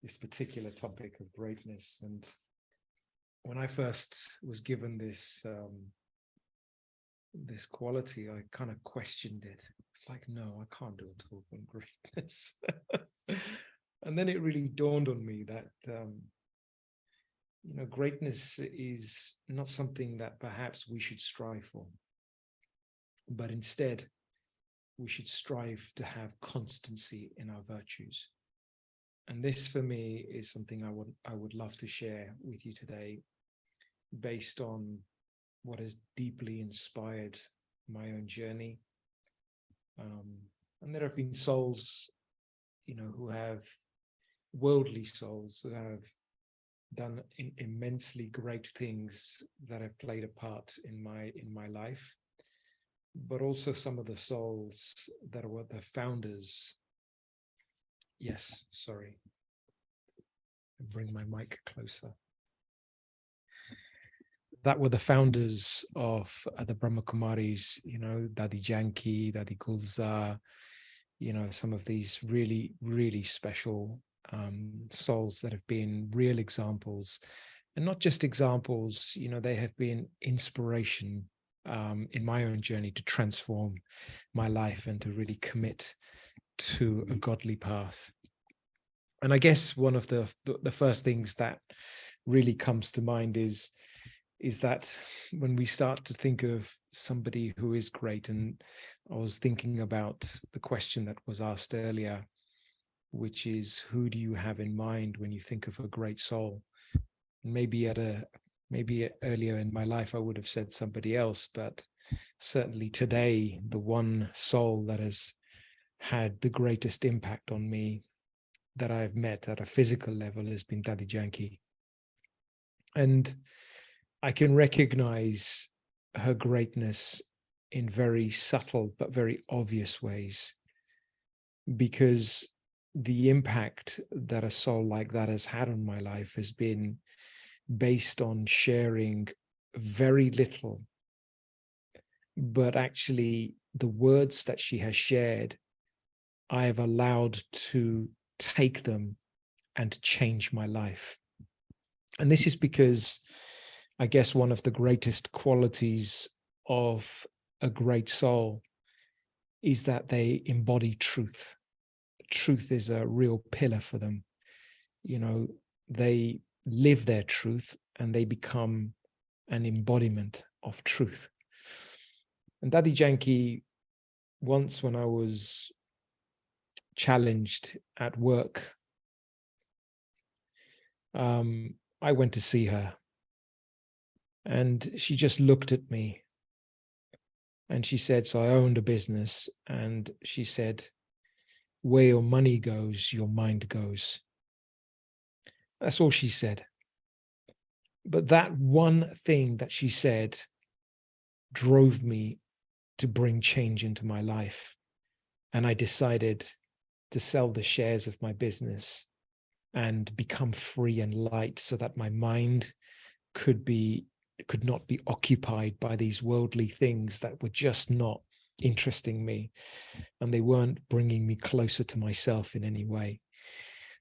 this particular topic of greatness. And when I first was given this this quality, I kind of questioned it. It's like, no, I can't do a talk on greatness. And then it really dawned on me that greatness is not something that perhaps we should strive for, but instead we should strive to have constancy in our virtues. And this for me is something I would love to share with you today, based on what has deeply inspired my own journey. And there have been souls, who have worldly souls who have done immensely great things that have played a part in my life, but also some of the souls that were the founders. Yes, sorry. Bring my mic closer. That were the founders of the Brahma Kumaris, you know, Dadi Janki, Dadi Gulzar, you know, some of these really, really special souls that have been real examples, and not just examples, you know, they have been inspiration in my own journey to transform my life and to really commit to a godly path. And I guess one of the first things that really comes to mind is that when we start to think of somebody who is great, and I was thinking about the question that was asked earlier, which is, who do you have in mind when you think of a great soul? Maybe earlier in my life, I would have said somebody else, but certainly today, the one soul that has had the greatest impact on me that I've met at a physical level has been Dadi Janki. And I can recognize her greatness in very subtle but very obvious ways, because the impact that a soul like that has had on my life has been based on sharing very little, but actually the words that she has shared, I have allowed to take them and change my life. And this is because I guess one of the greatest qualities of a great soul is that they embody truth. Truth is a real pillar for them. You know, they live their truth and they become an embodiment of truth. And Dadi Janki, once when I was challenged at work, I went to see her, and she just looked at me and she said, so I owned a business, and she said, where your money goes, your mind goes. That's all she said. But that one thing that she said drove me to bring change into my life. And I decided to sell the shares of my business and become free and light, so that my mind could not be occupied by these worldly things that were just not interesting me, and they weren't bringing me closer to myself in any way.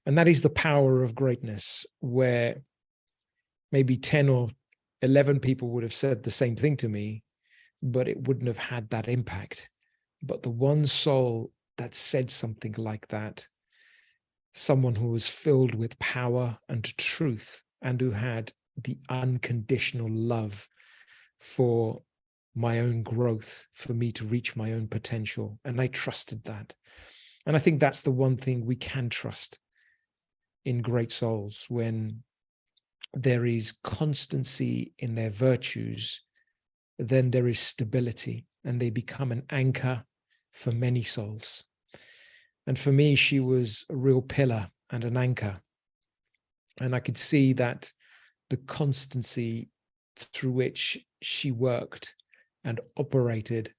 And that is the power of greatness, where maybe 10 or 11 people would have said the same thing to me, but it wouldn't have had that impact. But the one soul that said something like that, someone who was filled with power and truth, and who had the unconditional love for my own growth, for me to reach my own potential. And I trusted that. And I think that's the one thing we can trust in great souls, when there is constancy in their virtues, then there is stability, and they become an anchor for many souls. And for me, she was a real pillar and an anchor. And I could see that the constancy through which she worked and operated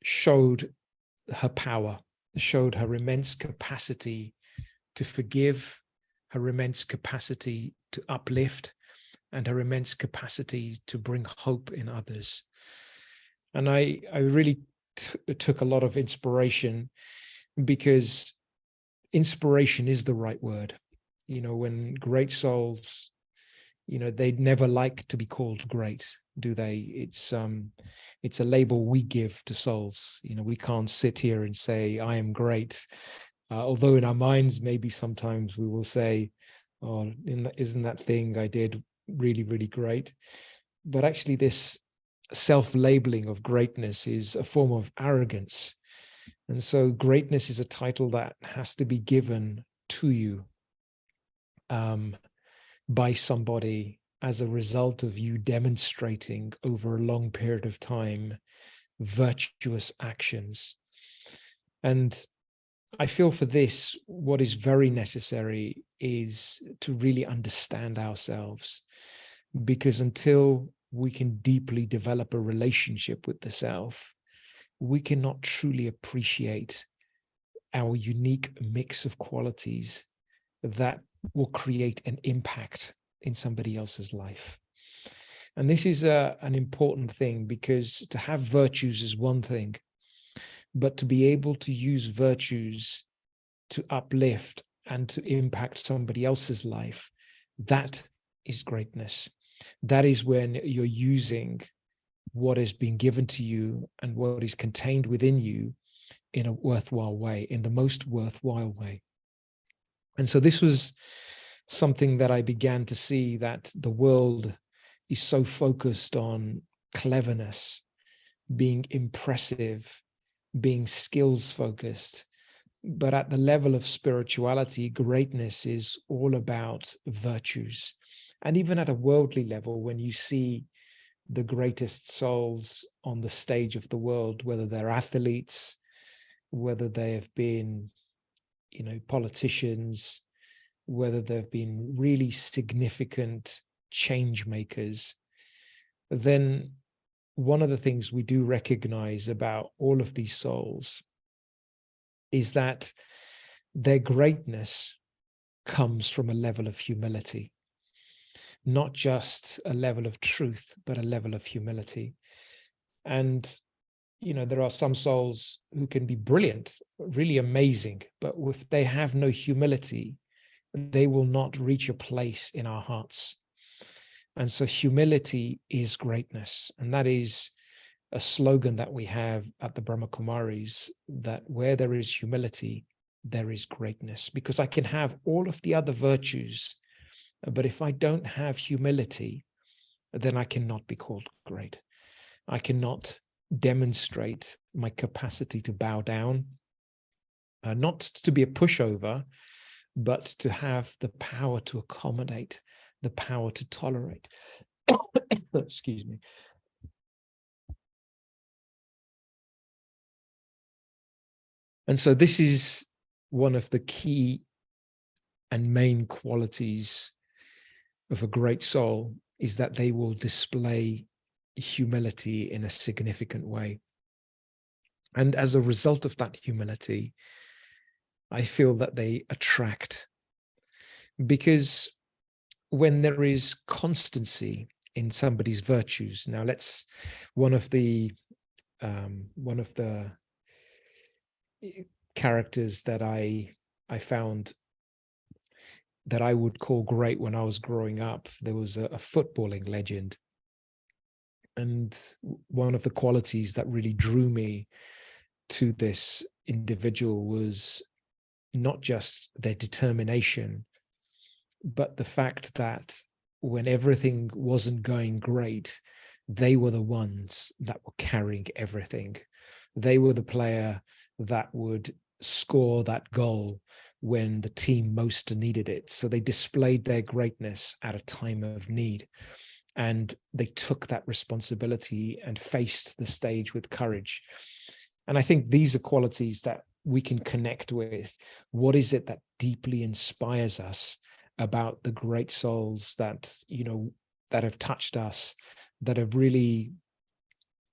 showed her power, showed her immense capacity to forgive, her immense capacity to uplift, and her immense capacity to bring hope in others. And I really took a lot of inspiration, because inspiration is the right word. You know, when great souls, you know, they'd never like to be called great, do they? It's a label we give to souls. You know, we can't sit here and say, I am great. Although in our minds, maybe sometimes we will say, oh, isn't that thing I did really, really great? But actually this self-labeling of greatness is a form of arrogance. And so greatness is a title that has to be given to you by somebody as a result of you demonstrating over a long period of time virtuous actions. And I feel for this, what is very necessary is to really understand ourselves, because until we can deeply develop a relationship with the self, we cannot truly appreciate our unique mix of qualities that will create an impact in somebody else's life. And this is an important thing, because to have virtues is one thing, but to be able to use virtues to uplift and to impact somebody else's life, that is greatness. That is when you're using what has been given to you and what is contained within you in a worthwhile way, in the most worthwhile way. And so this was something that I began to see, that the world is so focused on cleverness, being impressive, being skills focused. But at the level of spirituality, greatness is all about virtues. And even at a worldly level, when you see the greatest souls on the stage of the world, whether they're athletes, whether they have been, politicians, whether they've been really significant change makers, then one of the things we do recognize about all of these souls is that their greatness comes from a level of humility, not just a level of truth, but a level of humility. And, there are some souls who can be brilliant, really amazing, but if they have no humility, they will not reach a place in our hearts. And so humility is greatness. And that is a slogan that we have at the Brahma Kumaris, that where there is humility, there is greatness. Because I can have all of the other virtues, but if I don't have humility, then I cannot be called great. I cannot demonstrate my capacity to bow down, not to be a pushover, but to have the power to accommodate, the power to tolerate. Excuse me. And so this is one of the key and main qualities of a great soul, is that they will display humility in a significant way. And as a result of that humility, I feel that they attract, because when there is constancy in somebody's virtues, now one of the characters that I found that I would call great when I was growing up, there was a footballing legend. And one of the qualities that really drew me to this individual was not just their determination, but the fact that when everything wasn't going great, they were the ones that were carrying everything. They were the player that would score that goal when the team most needed it. So they displayed their greatness at a time of need. And they took that responsibility and faced the stage with courage. And I think these are qualities that we can connect with. What is it that deeply inspires us about the great souls that, that have touched us, that have really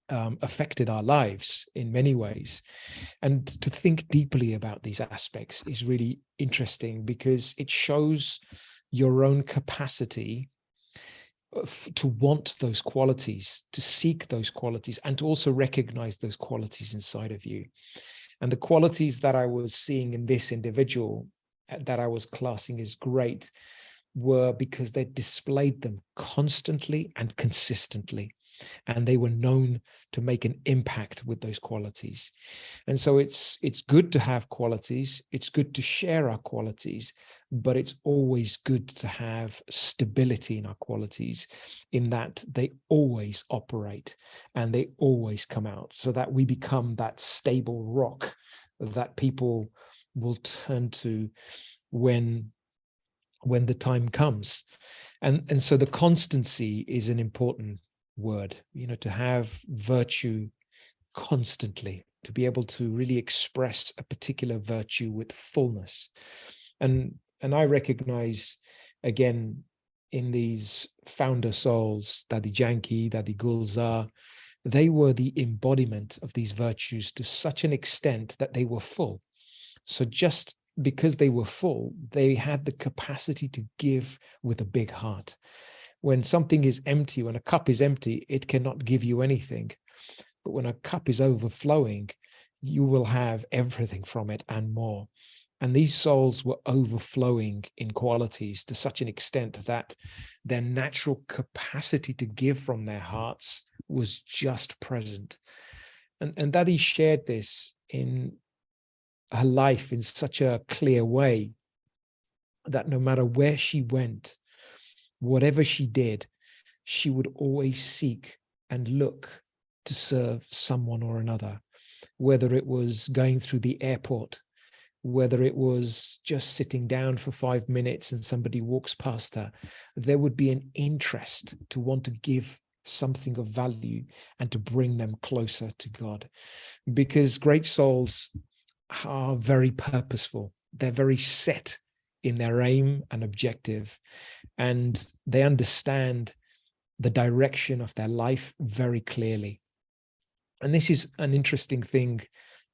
affected our lives in many ways? And to think deeply about these aspects is really interesting, because it shows your own capacity to want those qualities, to seek those qualities, and to also recognize those qualities inside of you. And the qualities that I was seeing in this individual, that I was classing as great, were because they displayed them constantly and consistently. And they were known to make an impact with those qualities. And so it's good to have qualities. It's good to share our qualities, but it's always good to have stability in our qualities, in that they always operate and they always come out, so that we become that stable rock that people will turn to when the time comes. And so the constancy is an important word, to have virtue constantly, to be able to really express a particular virtue with fullness. And And I recognize again in these founder souls, Dadi Janki, Dadi Gulzar, they were the embodiment of these virtues to such an extent that they were full. So just because they were full, they had the capacity to give with a big heart. When something is empty, when a cup is empty, it cannot give you anything. But when a cup is overflowing, you will have everything from it and more. And these souls were overflowing in qualities to such an extent that their natural capacity to give from their hearts was just present. And Dadi shared this in her life in such a clear way that no matter where she went, whatever she did, she would always seek and look to serve someone or another, whether it was going through the airport, whether it was just sitting down for 5 minutes and somebody walks past her, there would be an interest to want to give something of value and to bring them closer to God. Because great souls are very purposeful. They're very set in their aim and objective, and they understand the direction of their life very clearly. And this is an interesting thing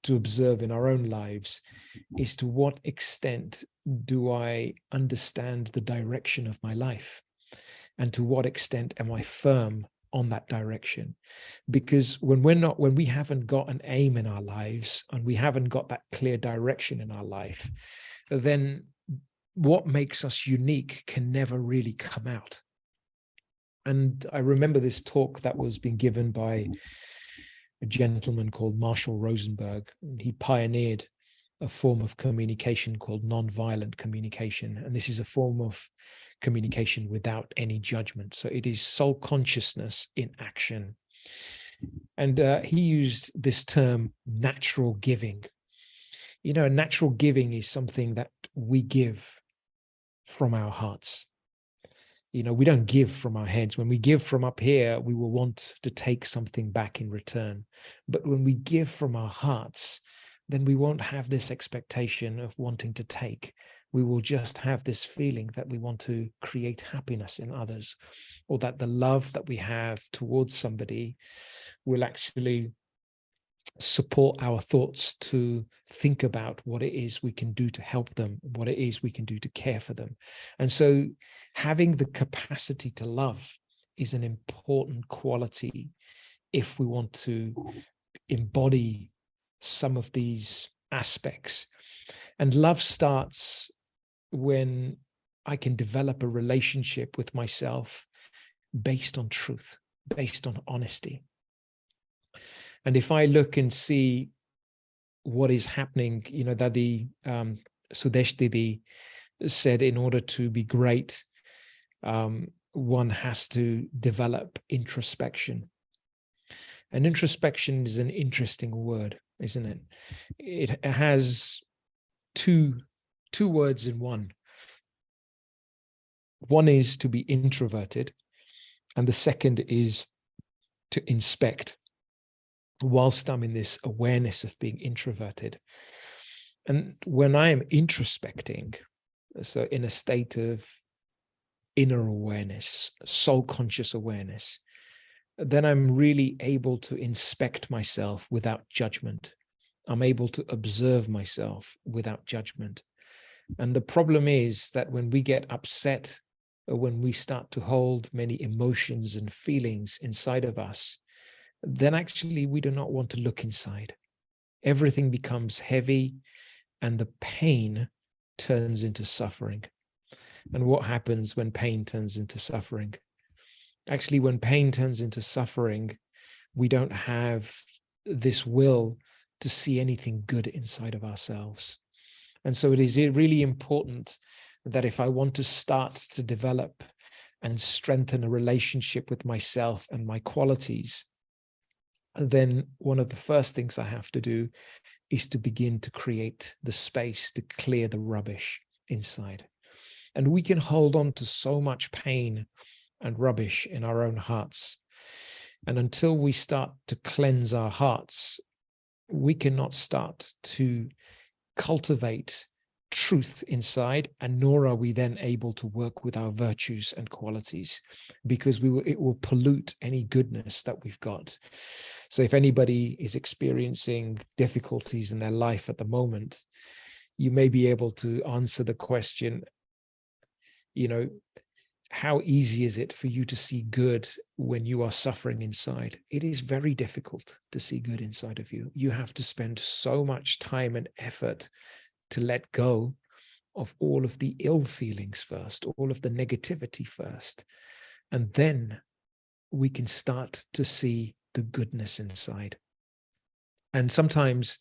to observe in our own lives, is to what extent do I understand the direction of my life? And to what extent am I firm on that direction? Because when we haven't got an aim in our lives and we haven't got that clear direction in our life, then what makes us unique can never really come out. And I remember this talk that was being given by a gentleman called Marshall Rosenberg. He pioneered a form of communication called nonviolent communication. And this is a form of communication without any judgment. So it is soul consciousness in action. And he used this term, natural giving. You know, natural giving is something that we give from our hearts. You know, we don't give from our heads. When we give from up here, we will want to take something back in return. But when we give from our hearts, then we won't have this expectation of wanting to take. We will just have this feeling that we want to create happiness in others, or that the love that we have towards somebody will actually support our thoughts to think about what it is we can do to help them, what it is we can do to care for them. And so having the capacity to love is an important quality if we want to embody some of these aspects. And love starts when I can develop a relationship with myself based on truth, based on honesty. And if I look and see what is happening, you know, that the Sudesh Didi said, in order to be great, one has to develop introspection. And introspection is an interesting word, isn't it? It has two words in one. One is to be introverted, and the second is to inspect. Whilst I'm in this awareness of being introverted. And when I am introspecting, so in a state of inner awareness, soul conscious awareness, then I'm really able to inspect myself without judgment. I'm able to observe myself without judgment. And the problem is that when we get upset, or when we start to hold many emotions and feelings inside of us, then actually we do not want to look inside. Everything becomes heavy and the pain turns into suffering. And what happens when pain turns into suffering? Actually, when pain turns into suffering, we don't have this will to see anything good inside of ourselves. And so it is really important that if I want to start to develop and strengthen a relationship with myself and my qualities, then one of the first things I have to do is to begin to create the space to clear the rubbish inside. And we can hold on to so much pain and rubbish in our own hearts. And until we start to cleanse our hearts, we cannot start to cultivate truth inside, and nor are we then able to work with our virtues and qualities, because it will pollute any goodness that we've got. So if anybody is experiencing difficulties in their life at the moment, you may be able to answer the question, how easy is it for you to see good when you are suffering inside? It is very difficult to see good inside of you. You have to spend so much time and effort to let go of all of the ill feelings first, all of the negativity first. And then we can start to see the goodness inside. And sometimes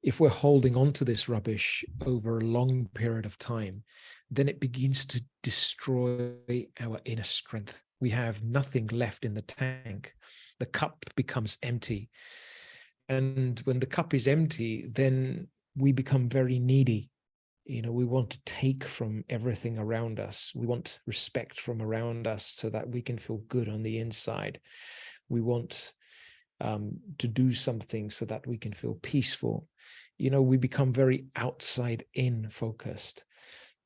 if we're holding on to this rubbish over a long period of time, then it begins to destroy our inner strength. We have nothing left in the tank. The cup becomes empty. And when the cup is empty, then we become very needy. We want to take from everything around us. We want respect from around us so that we can feel good on the inside. We want to do something so that we can feel peaceful. We become very outside in focused.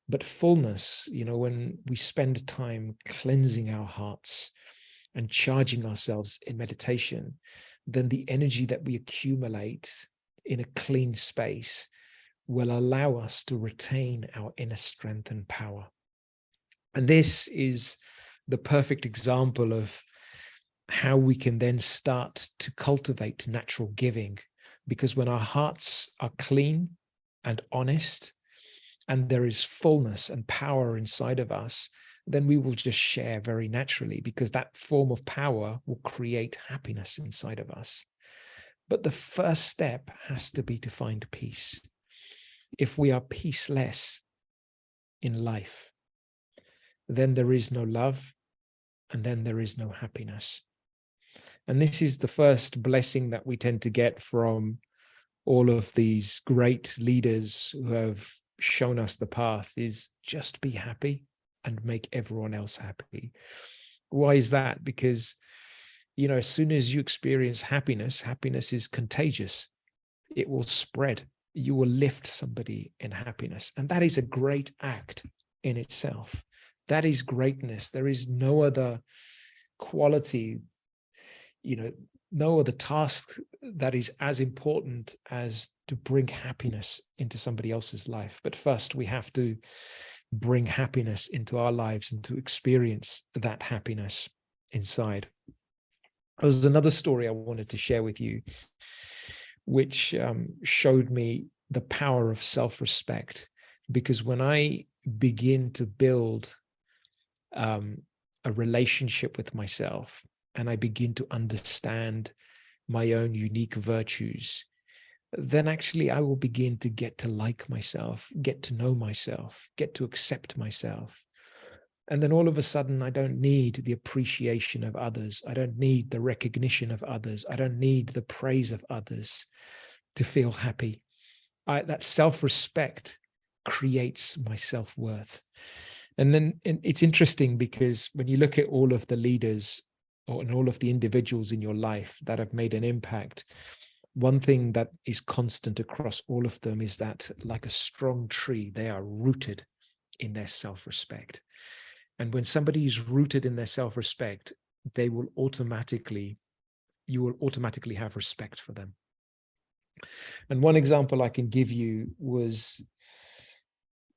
But fullness, when we spend time cleansing our hearts and charging ourselves in meditation, then the energy that we accumulate in a clean space will allow us to retain our inner strength and power. And this is the perfect example of how we can then start to cultivate natural giving, because when our hearts are clean and honest, and there is fullness and power inside of us, then we will just share very naturally, because that form of power will create happiness inside of us. But the first step has to be to find peace. If we are peaceless in life, then there is no love, and then there is no happiness. And this is the first blessing that we tend to get from all of these great leaders who have shown us the path, is just be happy and make everyone else happy. Why is that? Because, as soon as you experience happiness, happiness is contagious. It will spread. You will lift somebody in happiness. And that is a great act in itself. That is greatness. There is no other quality, no other task that is as important as to bring happiness into somebody else's life. But first, we have to bring happiness into our lives and to experience that happiness inside. There's another story I wanted to share with you, which showed me the power of self-respect. Because when I begin to build a relationship with myself, and I begin to understand my own unique virtues, then actually I will begin to get to like myself, get to know myself, get to accept myself. And then all of a sudden, I don't need the appreciation of others. I don't need the recognition of others. I don't need the praise of others to feel happy. That self-respect creates my self-worth. And then it's interesting, because when you look at all of the leaders and all of the individuals in your life that have made an impact, one thing that is constant across all of them is that, like a strong tree, they are rooted in their self-respect. And when somebody is rooted in their self-respect, you will automatically have respect for them. And one example I can give you was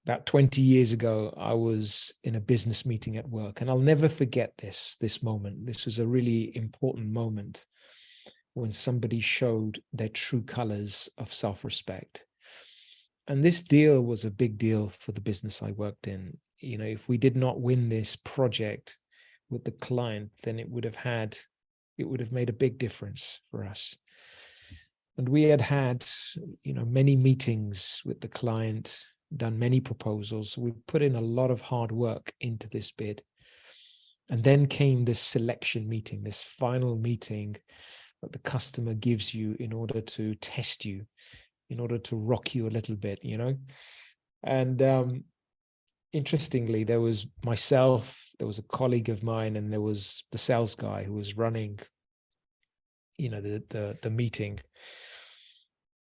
about 20 years ago. I was in a business meeting at work, and I'll never forget this moment. This was a really important moment when somebody showed their true colors of self-respect. And this deal was a big deal for the business I worked in. If we did not win this project with the client, then it would have made a big difference for us. And we had many meetings with the client, done many proposals. We put in a lot of hard work into this bid. And then came this selection meeting, this final meeting that the customer gives you in order to test you, in order to rock you a little bit, And interestingly, there was myself, there was a colleague of mine, and there was the sales guy who was running, the meeting.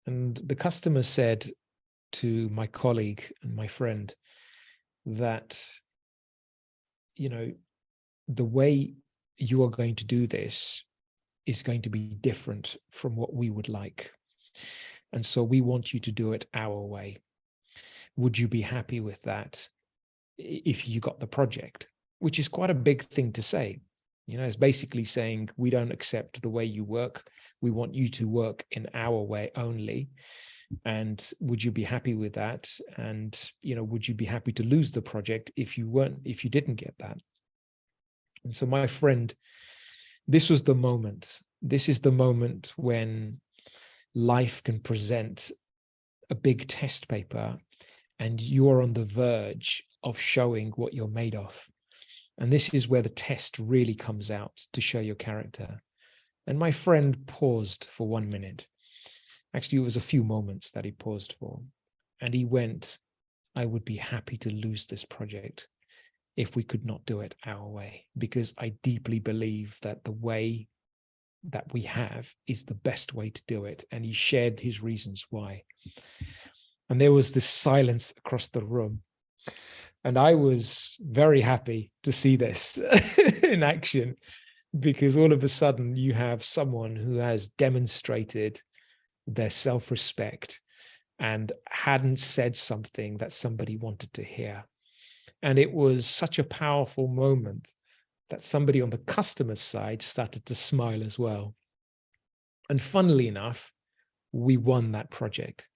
And the customer said, to my colleague and my friend that, you know, the way you are going to do this is going to be different from what we would like. And so we want you to do it our way. Would you be happy with that if you got the project? Which is quite a big thing to say. You know, it's basically saying, we don't accept the way you work. We want you to work in our way only. And would you be happy with that? And, you know, would you be happy to lose the project if you didn't get that? And so my friend, this was the moment. This is the moment when life can present a big test paper and you're on the verge of showing what you're made of. And this is where the test really comes out to show your character. And my friend paused for 1 minute. Actually, it was a few moments that he paused for. And he went, I would be happy to lose this project if we could not do it our way, because I deeply believe that the way that we have is the best way to do it. And he shared his reasons why. And there was this silence across the room. And I was very happy to see this in action, because all of a sudden you have someone who has demonstrated their self-respect and hadn't said something that somebody wanted to hear. And it was such a powerful moment that somebody on the customer side started to smile as well. And funnily enough, we won that project.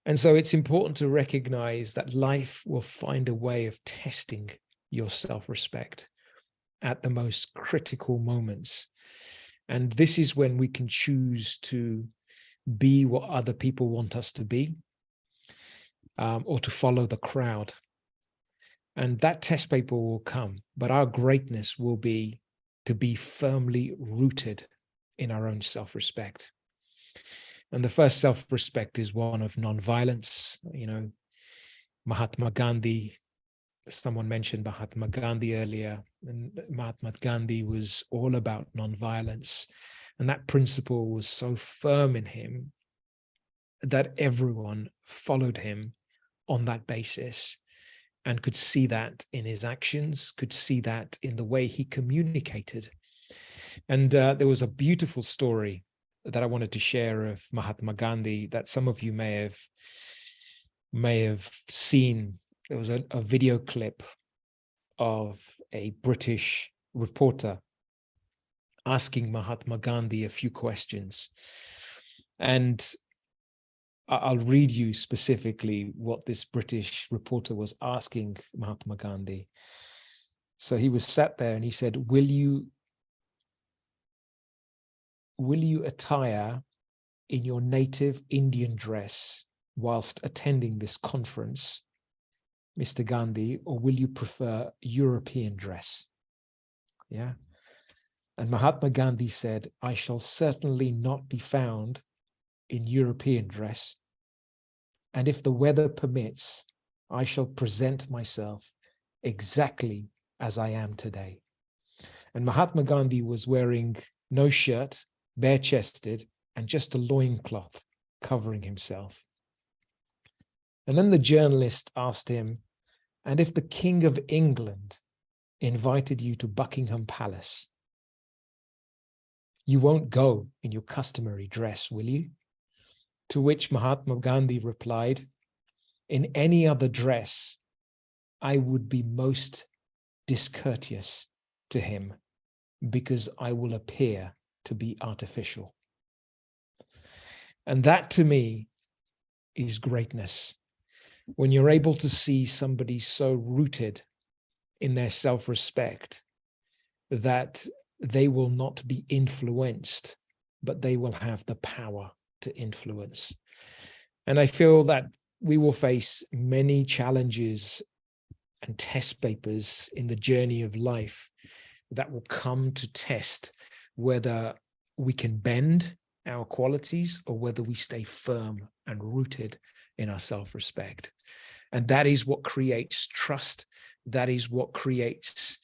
And so it's important to recognize that life will find a way of testing your self-respect at the most critical moments. And this is when we can choose to be what other people want us to be, or to follow the crowd. And that test paper will come, but our greatness will be to be firmly rooted in our own self-respect. And the first self-respect is one of non-violence. You know, Mahatma Gandhi, someone mentioned Mahatma Gandhi earlier, and Mahatma Gandhi was all about non-violence. And that principle was so firm in him that everyone followed him on that basis and could see that in his actions, could see that in the way he communicated. And there was a beautiful story that I wanted to share of Mahatma Gandhi that some of you may have seen. There was a video clip of a British reporter asking Mahatma Gandhi a few questions. And I'll read you specifically what this British reporter was asking Mahatma Gandhi. So he was sat there and he said, will you attire in your native Indian dress whilst attending this conference, Mr. Gandhi, or will you prefer European dress? Yeah. And Mahatma Gandhi said, I shall certainly not be found in European dress. And if the weather permits, I shall present myself exactly as I am today. And Mahatma Gandhi was wearing no shirt, bare-chested, and just a loincloth covering himself. And then the journalist asked him, and if the King of England invited you to Buckingham Palace, you won't go in your customary dress, will you? To which Mahatma Gandhi replied, in any other dress, I would be most discourteous to him because I will appear to be artificial. And that to me is greatness. When you're able to see somebody so rooted in their self-respect that they will not be influenced, but they will have the power to influence. And I feel that we will face many challenges and test papers in the journey of life that will come to test whether we can bend our qualities or whether we stay firm and rooted in our self-respect. And that is what creates trust. That is what creates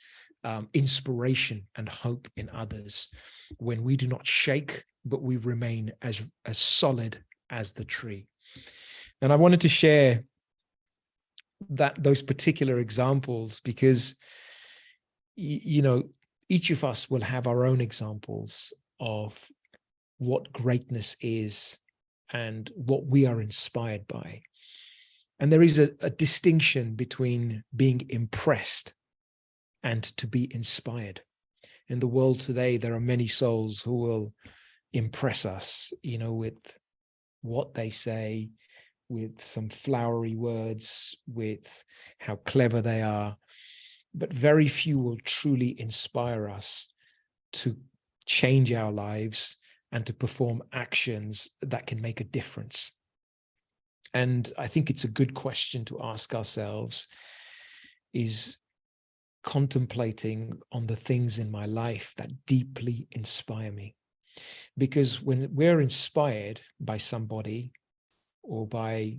inspiration and hope in others. When we do not shake, but we remain as solid as the tree. And I wanted to share those particular examples because, you know, each of us will have our own examples of what greatness is and what we are inspired by. And there is a distinction between being impressed and to be inspired. In the world today, there are many souls who will impress us, you know, with what they say, with some flowery words, with how clever they are. But very few will truly inspire us to change our lives and to perform actions that can make a difference. And I think it's a good question to ask ourselves, is contemplating on the things in my life that deeply inspire me. Because when we're inspired by somebody or by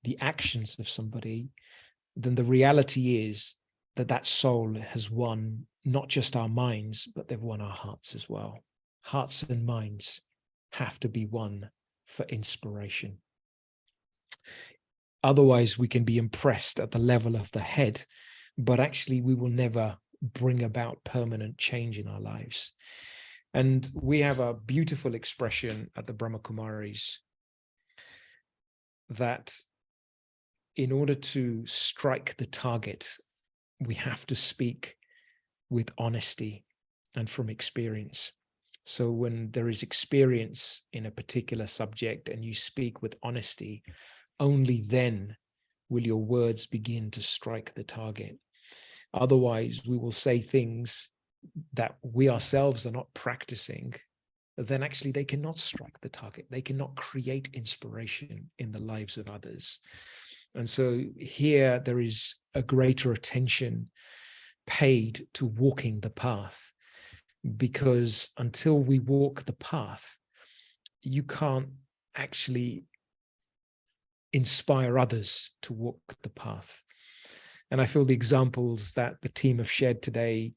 the actions of somebody, then the reality is that that soul has won not just our minds, but they've won our hearts as well. Hearts and minds have to be won for inspiration. Otherwise, we can be impressed at the level of the head, but actually we will never bring about permanent change in our lives. And we have a beautiful expression at the Brahma Kumaris that in order to strike the target, we have to speak with honesty and from experience. So when there is experience in a particular subject and you speak with honesty, only then will your words begin to strike the target. Otherwise, we will say things that we ourselves are not practicing, then actually they cannot strike the target. They cannot create inspiration in the lives of others. And so here there is a greater attention paid to walking the path, because until we walk the path, you can't actually inspire others to walk the path. And I feel the examples that the team have shared today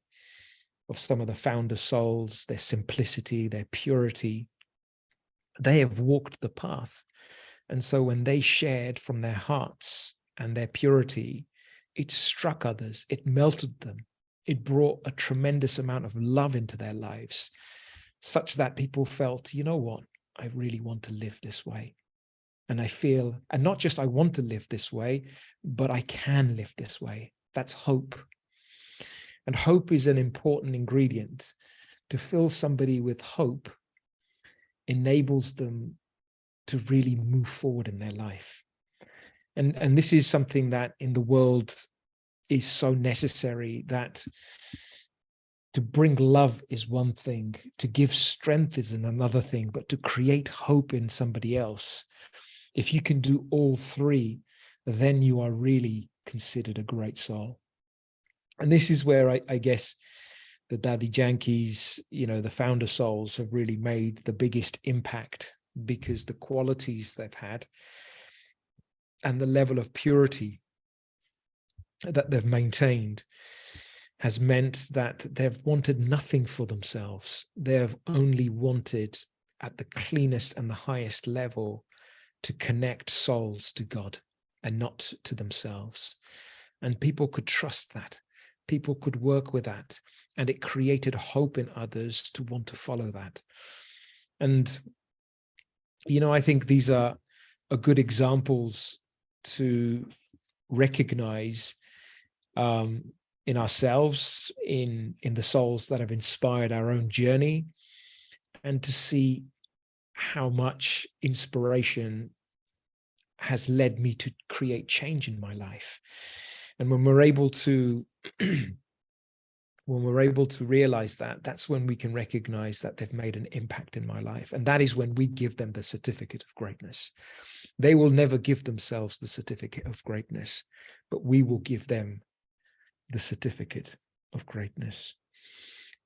of some of the founder souls, their simplicity, their purity, they have walked the path. And so when they shared from their hearts and their purity, it struck others, it melted them, it brought a tremendous amount of love into their lives, such that people felt, you know what, I really want to live this way. And I feel, and not just I want to live this way, but I can live this way. That's hope. And hope is an important ingredient. To fill somebody with hope enables them to really move forward in their life. And this is something that in the world is so necessary, that to bring love is one thing, to give strength is another thing, but to create hope in somebody else, if you can do all three, then you are really considered a great soul. And this is where I guess the Daddy Jankies, you know, the founder souls have really made the biggest impact, because the qualities they've had and the level of purity that they've maintained has meant that they've wanted nothing for themselves. They've only wanted, at the cleanest and the highest level, to connect souls to God and not to themselves. And people could trust that. People could work with that. And it created hope in others to want to follow that. And, you know, I think these are good examples to recognize in ourselves, in the souls that have inspired our own journey, and to see how much inspiration has led me to create change in my life. And when we're able to realize that, that's when we can recognize that they've made an impact in my life. And that is when we give them the certificate of greatness. They will never give themselves the certificate of greatness, but we will give them the certificate of greatness.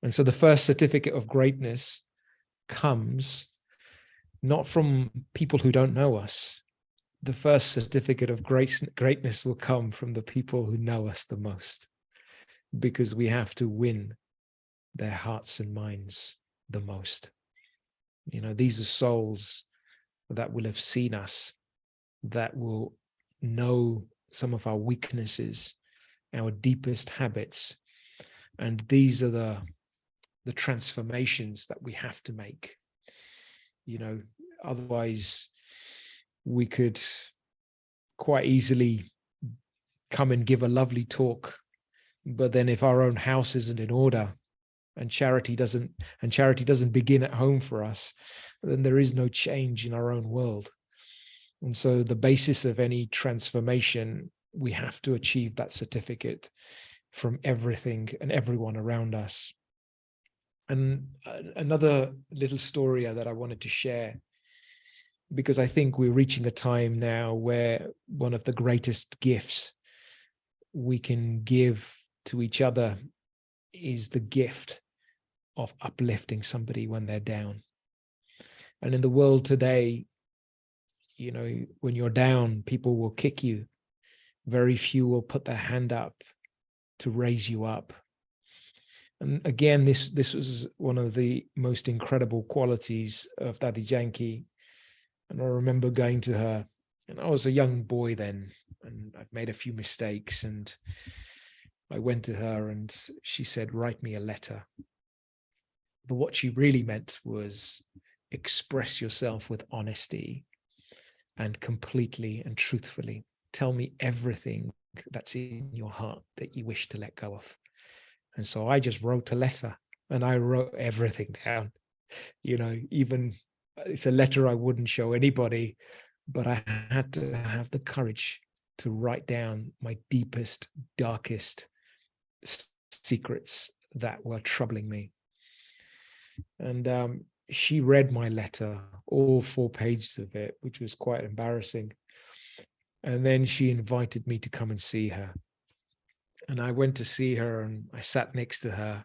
And so the first certificate of greatness comes not from people who don't know us. The first certificate of greatness will come from the people who know us the most, because we have to win their hearts and minds the most. You know, these are souls that will have seen us that will know some of our weaknesses, our deepest habits. And these are the transformations that we have to make. You know, otherwise we could quite easily come and give a lovely talk, but then if our own house isn't in order and charity doesn't begin at home for us, then there is no change in our own world. And so the basis of any transformation, we have to achieve that certificate from everything and everyone around us. And another little story that I wanted to share, because I think we're reaching a time now where one of the greatest gifts we can give to each other is the gift of uplifting somebody when they're down. And in the world today, you know, when you're down, people will kick you. Very few will put their hand up to raise you up. And again, this was one of the most incredible qualities of Dadi Janki. And I remember going to her, and I was a young boy then, and I'd made a few mistakes, and I went to her and she said, "Write me a letter." But what she really meant was express yourself with honesty and completely and truthfully. Tell me everything that's in your heart that you wish to let go of. And so I just wrote a letter, and I wrote everything down. You know, even it's a letter I wouldn't show anybody, but I had to have the courage to write down my deepest, darkest secrets that were troubling me. And she read my letter, all 4 pages of it, which was quite embarrassing. And then she invited me to come and see her. And I went to see her, and I sat next to her,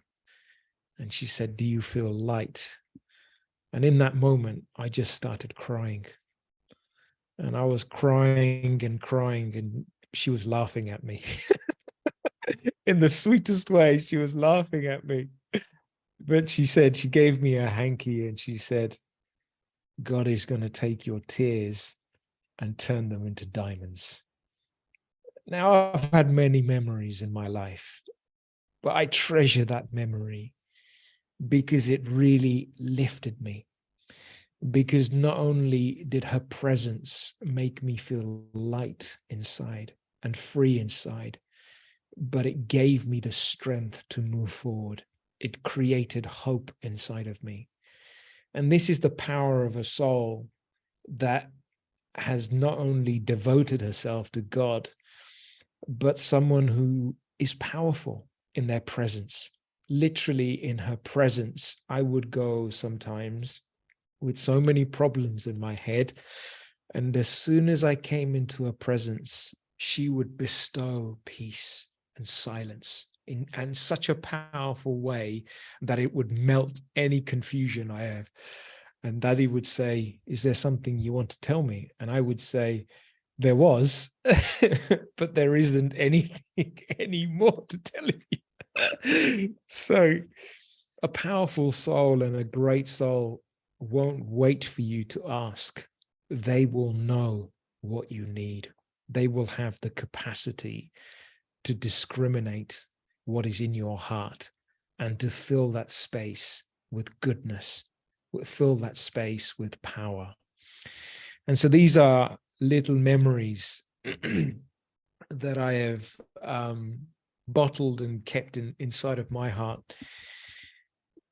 and she said, "Do you feel light?" And in that moment, I just started crying. And I was crying, and she was laughing at me. In the sweetest way, she was laughing at me. But she said, she gave me a hanky, and she said, "God is going to take your tears and turn them into diamonds." Now, I've had many memories in my life, but I treasure that memory because it really lifted me. Because not only did her presence make me feel light inside and free inside, but it gave me the strength to move forward. It created hope inside of me. And this is the power of a soul that has not only devoted herself to God, but someone who is powerful in their presence. Literally in her presence, I would go sometimes with so many problems in my head. And as soon as I came into her presence, she would bestow peace and silence in such a powerful way that it would melt any confusion I have. And Daddy would say, "Is there something you want to tell me?" And I would say, "There was, but there isn't anything anymore to tell you." So a powerful soul and a great soul won't wait for you to ask. They will know what you need. They will have the capacity to discriminate what is in your heart and to fill that space with goodness, fill that space with power. And so these are little memories that I have bottled and kept inside of my heart,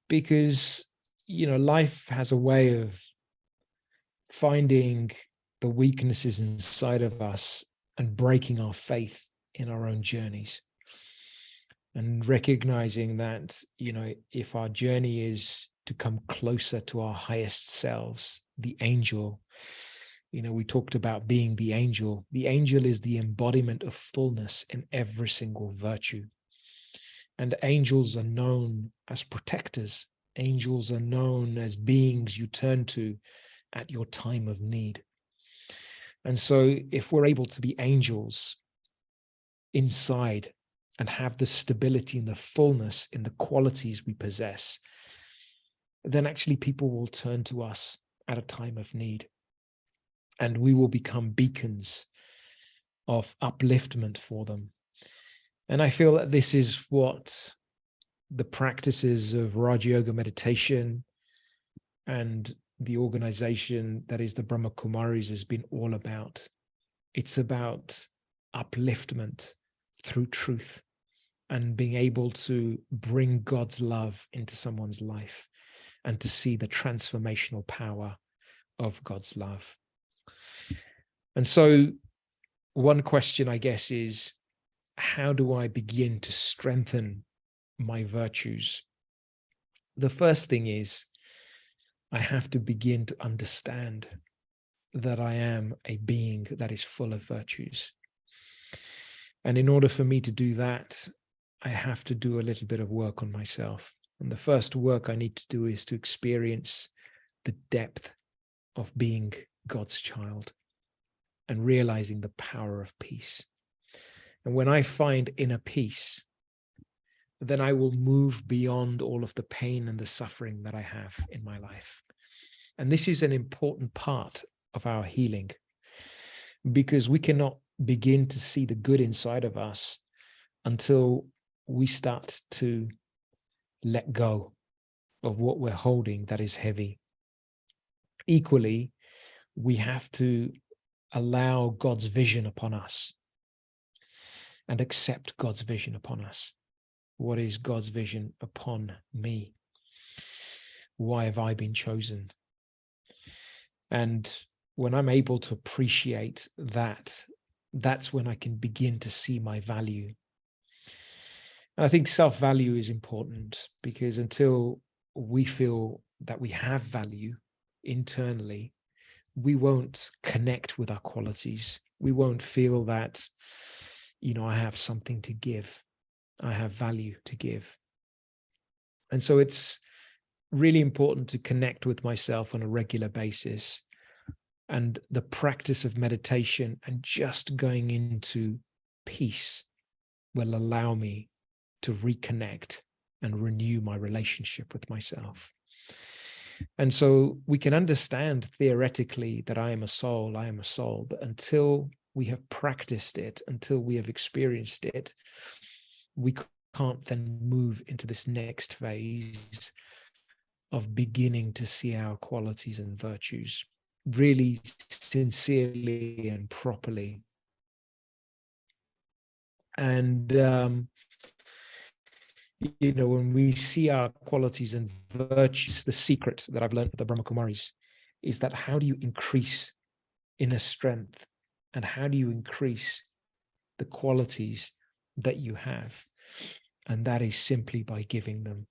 because, you know, life has a way of finding the weaknesses inside of us and breaking our faith in our own journeys, and recognizing that, you know, if our journey is to come closer to our highest selves, the angel, you know, we talked about being the angel. The angel is the embodiment of fullness in every single virtue. And angels are known as protectors. Angels are known as beings you turn to at your time of need. And so if we're able to be angels inside and have the stability and the fullness in the qualities we possess, then actually people will turn to us at a time of need. and we will become beacons of upliftment for them. And I feel that this is what the practices of Raja Yoga meditation and the organization that is the Brahma Kumaris has been all about. It's about upliftment through truth and being able to bring God's love into someone's life and to see the transformational power of God's love. And so one question, I guess, is how do I begin to strengthen my virtues? The first thing is I have to begin to understand that I am a being that is full of virtues. And in order for me to do that, I have to do a little bit of work on myself. And the first work I need to do is to experience the depth of being God's child and realizing the power of peace. And when I find inner peace, then I will move beyond all of the pain and the suffering that I have in my life. And this is an important part of our healing, because we cannot begin to see the good inside of us until we start to let go of what we're holding that is heavy. Equally, we have to allow God's vision upon us and accept God's vision upon us. What is God's vision upon me? Why have I been chosen? And when I'm able to appreciate that, that's when I can begin to see my value. And I think self-value is important, because until we feel that we have value internally, we won't connect with our qualities. We won't feel that, I have something to give. I have value to give. And so it's really important to connect with myself on a regular basis. And the practice of meditation and just going into peace will allow me to reconnect and renew my relationship with myself. And so we can understand theoretically that I am a soul, but until we have practiced it, until we have experienced it, we can't then move into this next phase of beginning to see our qualities and virtues really sincerely and properly. And when we see our qualities and virtues, the secret that I've learned with the Brahma Kumaris is that how do you increase inner strength, and how do you increase the qualities that you have? And that is simply by giving them.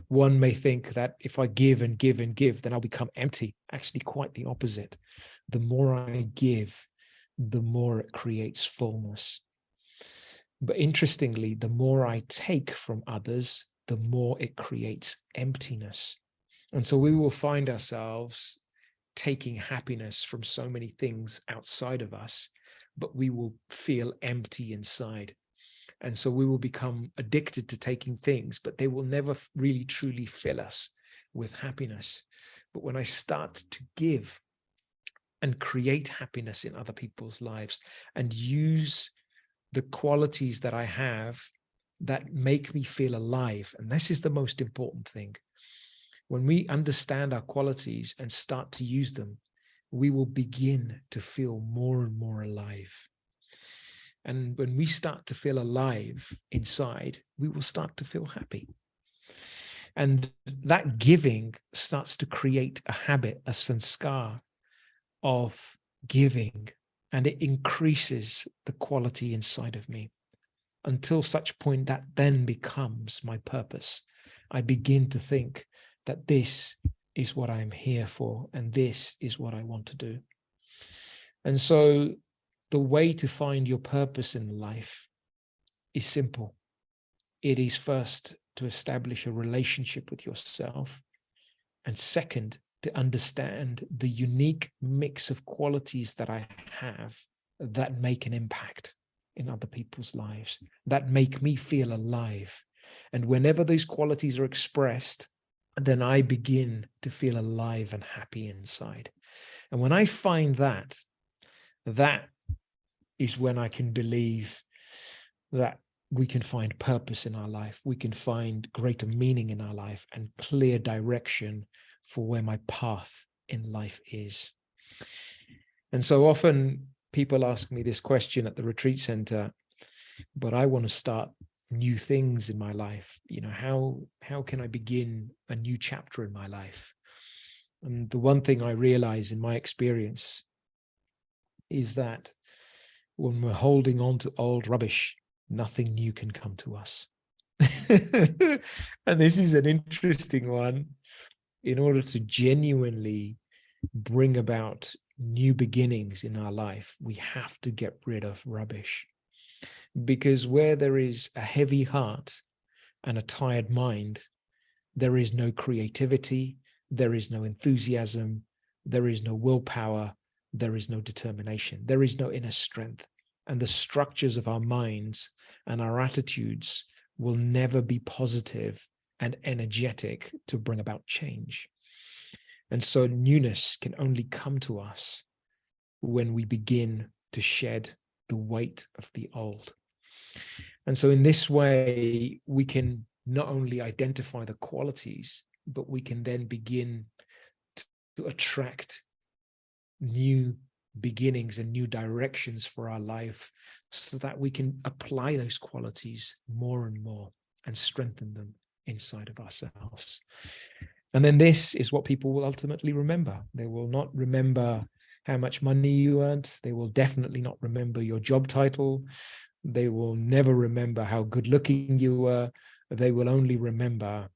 One may think that if I give and give and give, then I'll become empty. Actually, quite the opposite. The more I give, the more it creates fullness. But interestingly, the more I take from others, the more it creates emptiness. And so we will find ourselves taking happiness from so many things outside of us, but we will feel empty inside. And so we will become addicted to taking things, but they will never really truly fill us with happiness. But when I start to give and create happiness in other people's lives and use the qualities that I have that make me feel alive, and this is the most important thing. When we understand our qualities and start to use them, we will begin to feel more and more alive. And when we start to feel alive inside, we will start to feel happy. And that giving starts to create a habit, a sanskar of giving, and it increases the quality inside of me until such point that then becomes my purpose. I begin to think that this is what I'm here for, and this is what I want to do. And so the way to find your purpose in life is simple. It is first to establish a relationship with yourself, and second, to understand the unique mix of qualities that I have that make an impact in other people's lives, that make me feel alive. And whenever those qualities are expressed, then I begin to feel alive and happy inside. And when I find that, that is when I can believe that we can find purpose in our life. We can find greater meaning in our life and clear direction for where my path in life is. And so often people ask me this question at the retreat center, but I want to start new things in my life. You know, how can I begin a new chapter in my life? And the one thing I realize in my experience is that when we're holding on to old rubbish, nothing new can come to us. And this is an interesting one. In order to genuinely bring about new beginnings in our life, we have to get rid of rubbish. Because where there is a heavy heart and a tired mind, there is no creativity, there is no enthusiasm, there is no willpower, there is no determination, there is no inner strength. And the structures of our minds and our attitudes will never be positive and energetic to bring about change. And so newness can only come to us when we begin to shed the weight of the old. And so in this way, we can not only identify the qualities, but we can then begin to attract new beginnings and new directions for our life so that we can apply those qualities more and more and strengthen them inside of ourselves. And then this is what people will ultimately remember. They will not remember how much money you earned. They will definitely not remember your job title. They will never remember how good looking you were. They will only remember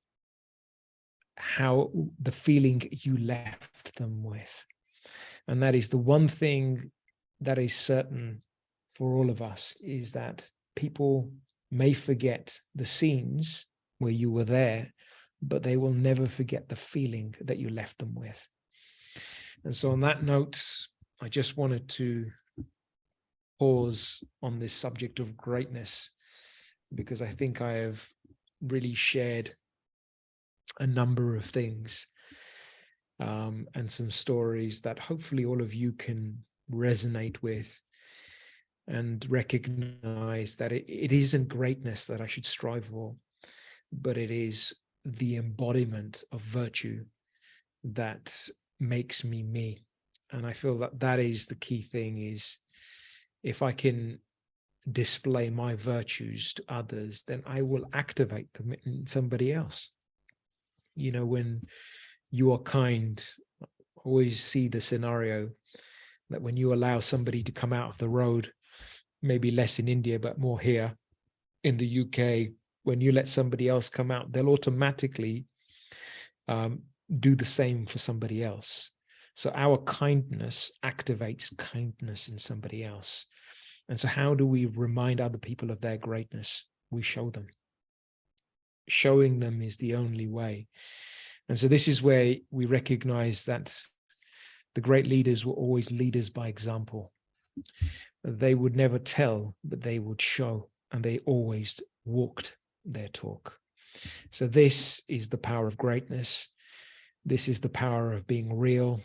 how the feeling you left them with. And that is the one thing that is certain for all of us, is that people may forget the scenes where you were there, but they will never forget the feeling that you left them with. And so on that note, I just wanted to pause on this subject of greatness, because I think I have really shared a number of things and some stories that hopefully all of you can resonate with and recognize that it isn't greatness that I should strive for, but it is the embodiment of virtue that makes me me. And I feel that that is the key thing, is if I can display my virtues to others, then I will activate them in somebody else. You know, when you are kind, always see the scenario that when you allow somebody to come out of the road, maybe less in India, but more here in the UK, when you let somebody else come out, they'll automatically do the same for somebody else. So our kindness activates kindness in somebody else. And so how do we remind other people of their greatness? We show them. Showing them is the only way. And so this is where we recognize that the great leaders were always leaders by example. They would never tell, but they would show, and they always walked their talk. So this is the power of greatness. This is the power of being real,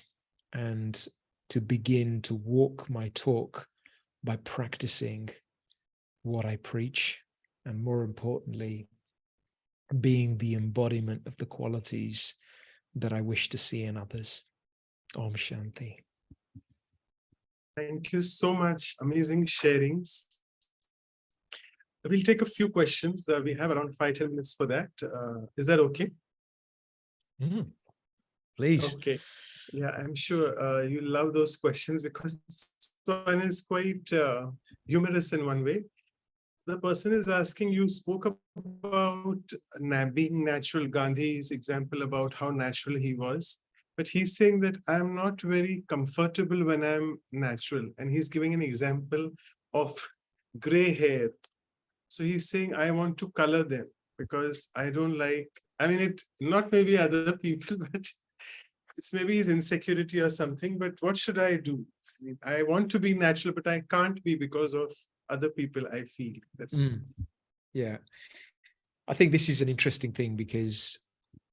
and to begin to walk my talk by practicing what I preach, and more importantly, being the embodiment of the qualities that I wish to see in others. Om Shanti. Thank you so much. Amazing sharings. We'll take a few questions. We have around 5-10 minutes for that. Is that okay? Please. Okay. Yeah, I'm sure you love those questions, because this one is quite humorous in one way. The person is asking, you spoke about being natural, Gandhi's example about how natural he was. But he's saying that I'm not very comfortable when I'm natural. And he's giving an example of gray hair. So he's saying, I want to color them because I don't like, I mean, it not maybe other people, but it's maybe his insecurity or something. But what should I do? I mean, I want to be natural, but I can't be because of other people, I feel. That's Yeah. I think this is an interesting thing, because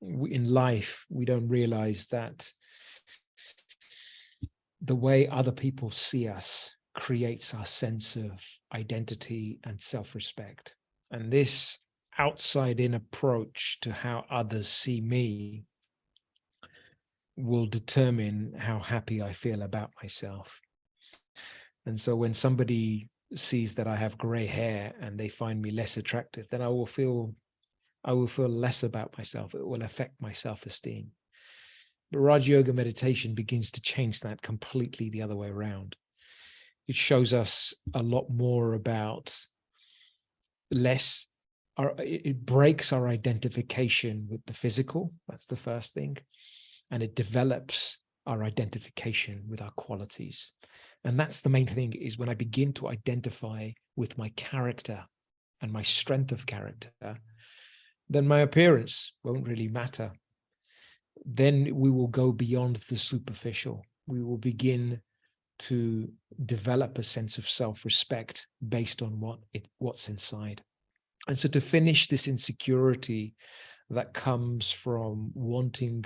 in life, we don't realize that the way other people see us creates our sense of identity and self-respect. And this outside-in approach to how others see me will determine how happy I feel about myself. And so when somebody sees that I have gray hair and they find me less attractive, then I will feel less about myself. It will affect my self-esteem. But Raj Yoga meditation begins to change that completely the other way around. It shows us a lot more about it breaks our identification with the physical. That's the first thing. And it develops our identification with our qualities. And that's the main thing, is when I begin to identify with my character and my strength of character, then my appearance won't really matter. Then we will go beyond the superficial. We will begin to develop a sense of self-respect based on what's inside. And so to finish this insecurity that comes from wanting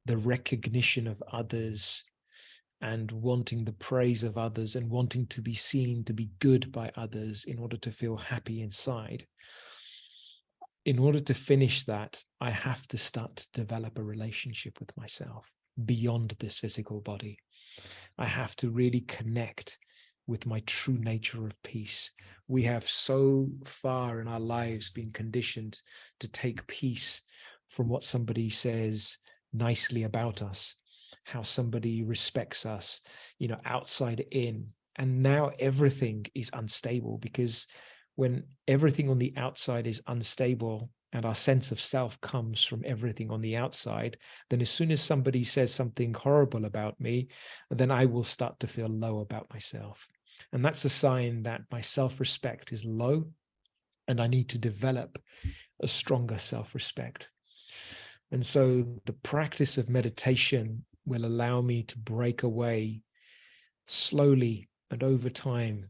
the recognition of others and wanting the praise of others and wanting to be seen to be good by others in order to feel happy inside, in order to finish that, I have to start to develop a relationship with myself beyond this physical body. I have to really connect with my true nature of peace. We have so far in our lives been conditioned to take peace from what somebody says nicely about us, how somebody respects us, outside in. And now everything is unstable, because when everything on the outside is unstable and our sense of self comes from everything on the outside, then as soon as somebody says something horrible about me, then I will start to feel low about myself. And that's a sign that my self-respect is low and I need to develop a stronger self-respect. And so the practice of meditation will allow me to break away slowly and over time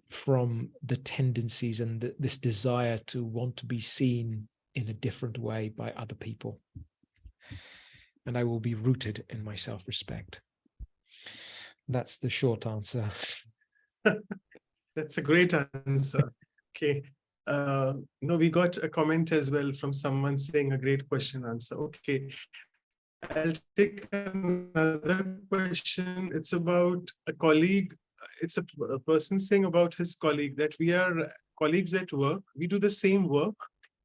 from the tendencies and this desire to want to be seen in a different way by other people. And I will be rooted in my self-respect. That's the short answer. That's a great answer. Okay. No, we got a comment as well from someone saying a great question answer. Okay. I'll take another question. It's about a colleague. It's a person saying about his colleague that we are colleagues at work. We do the same work,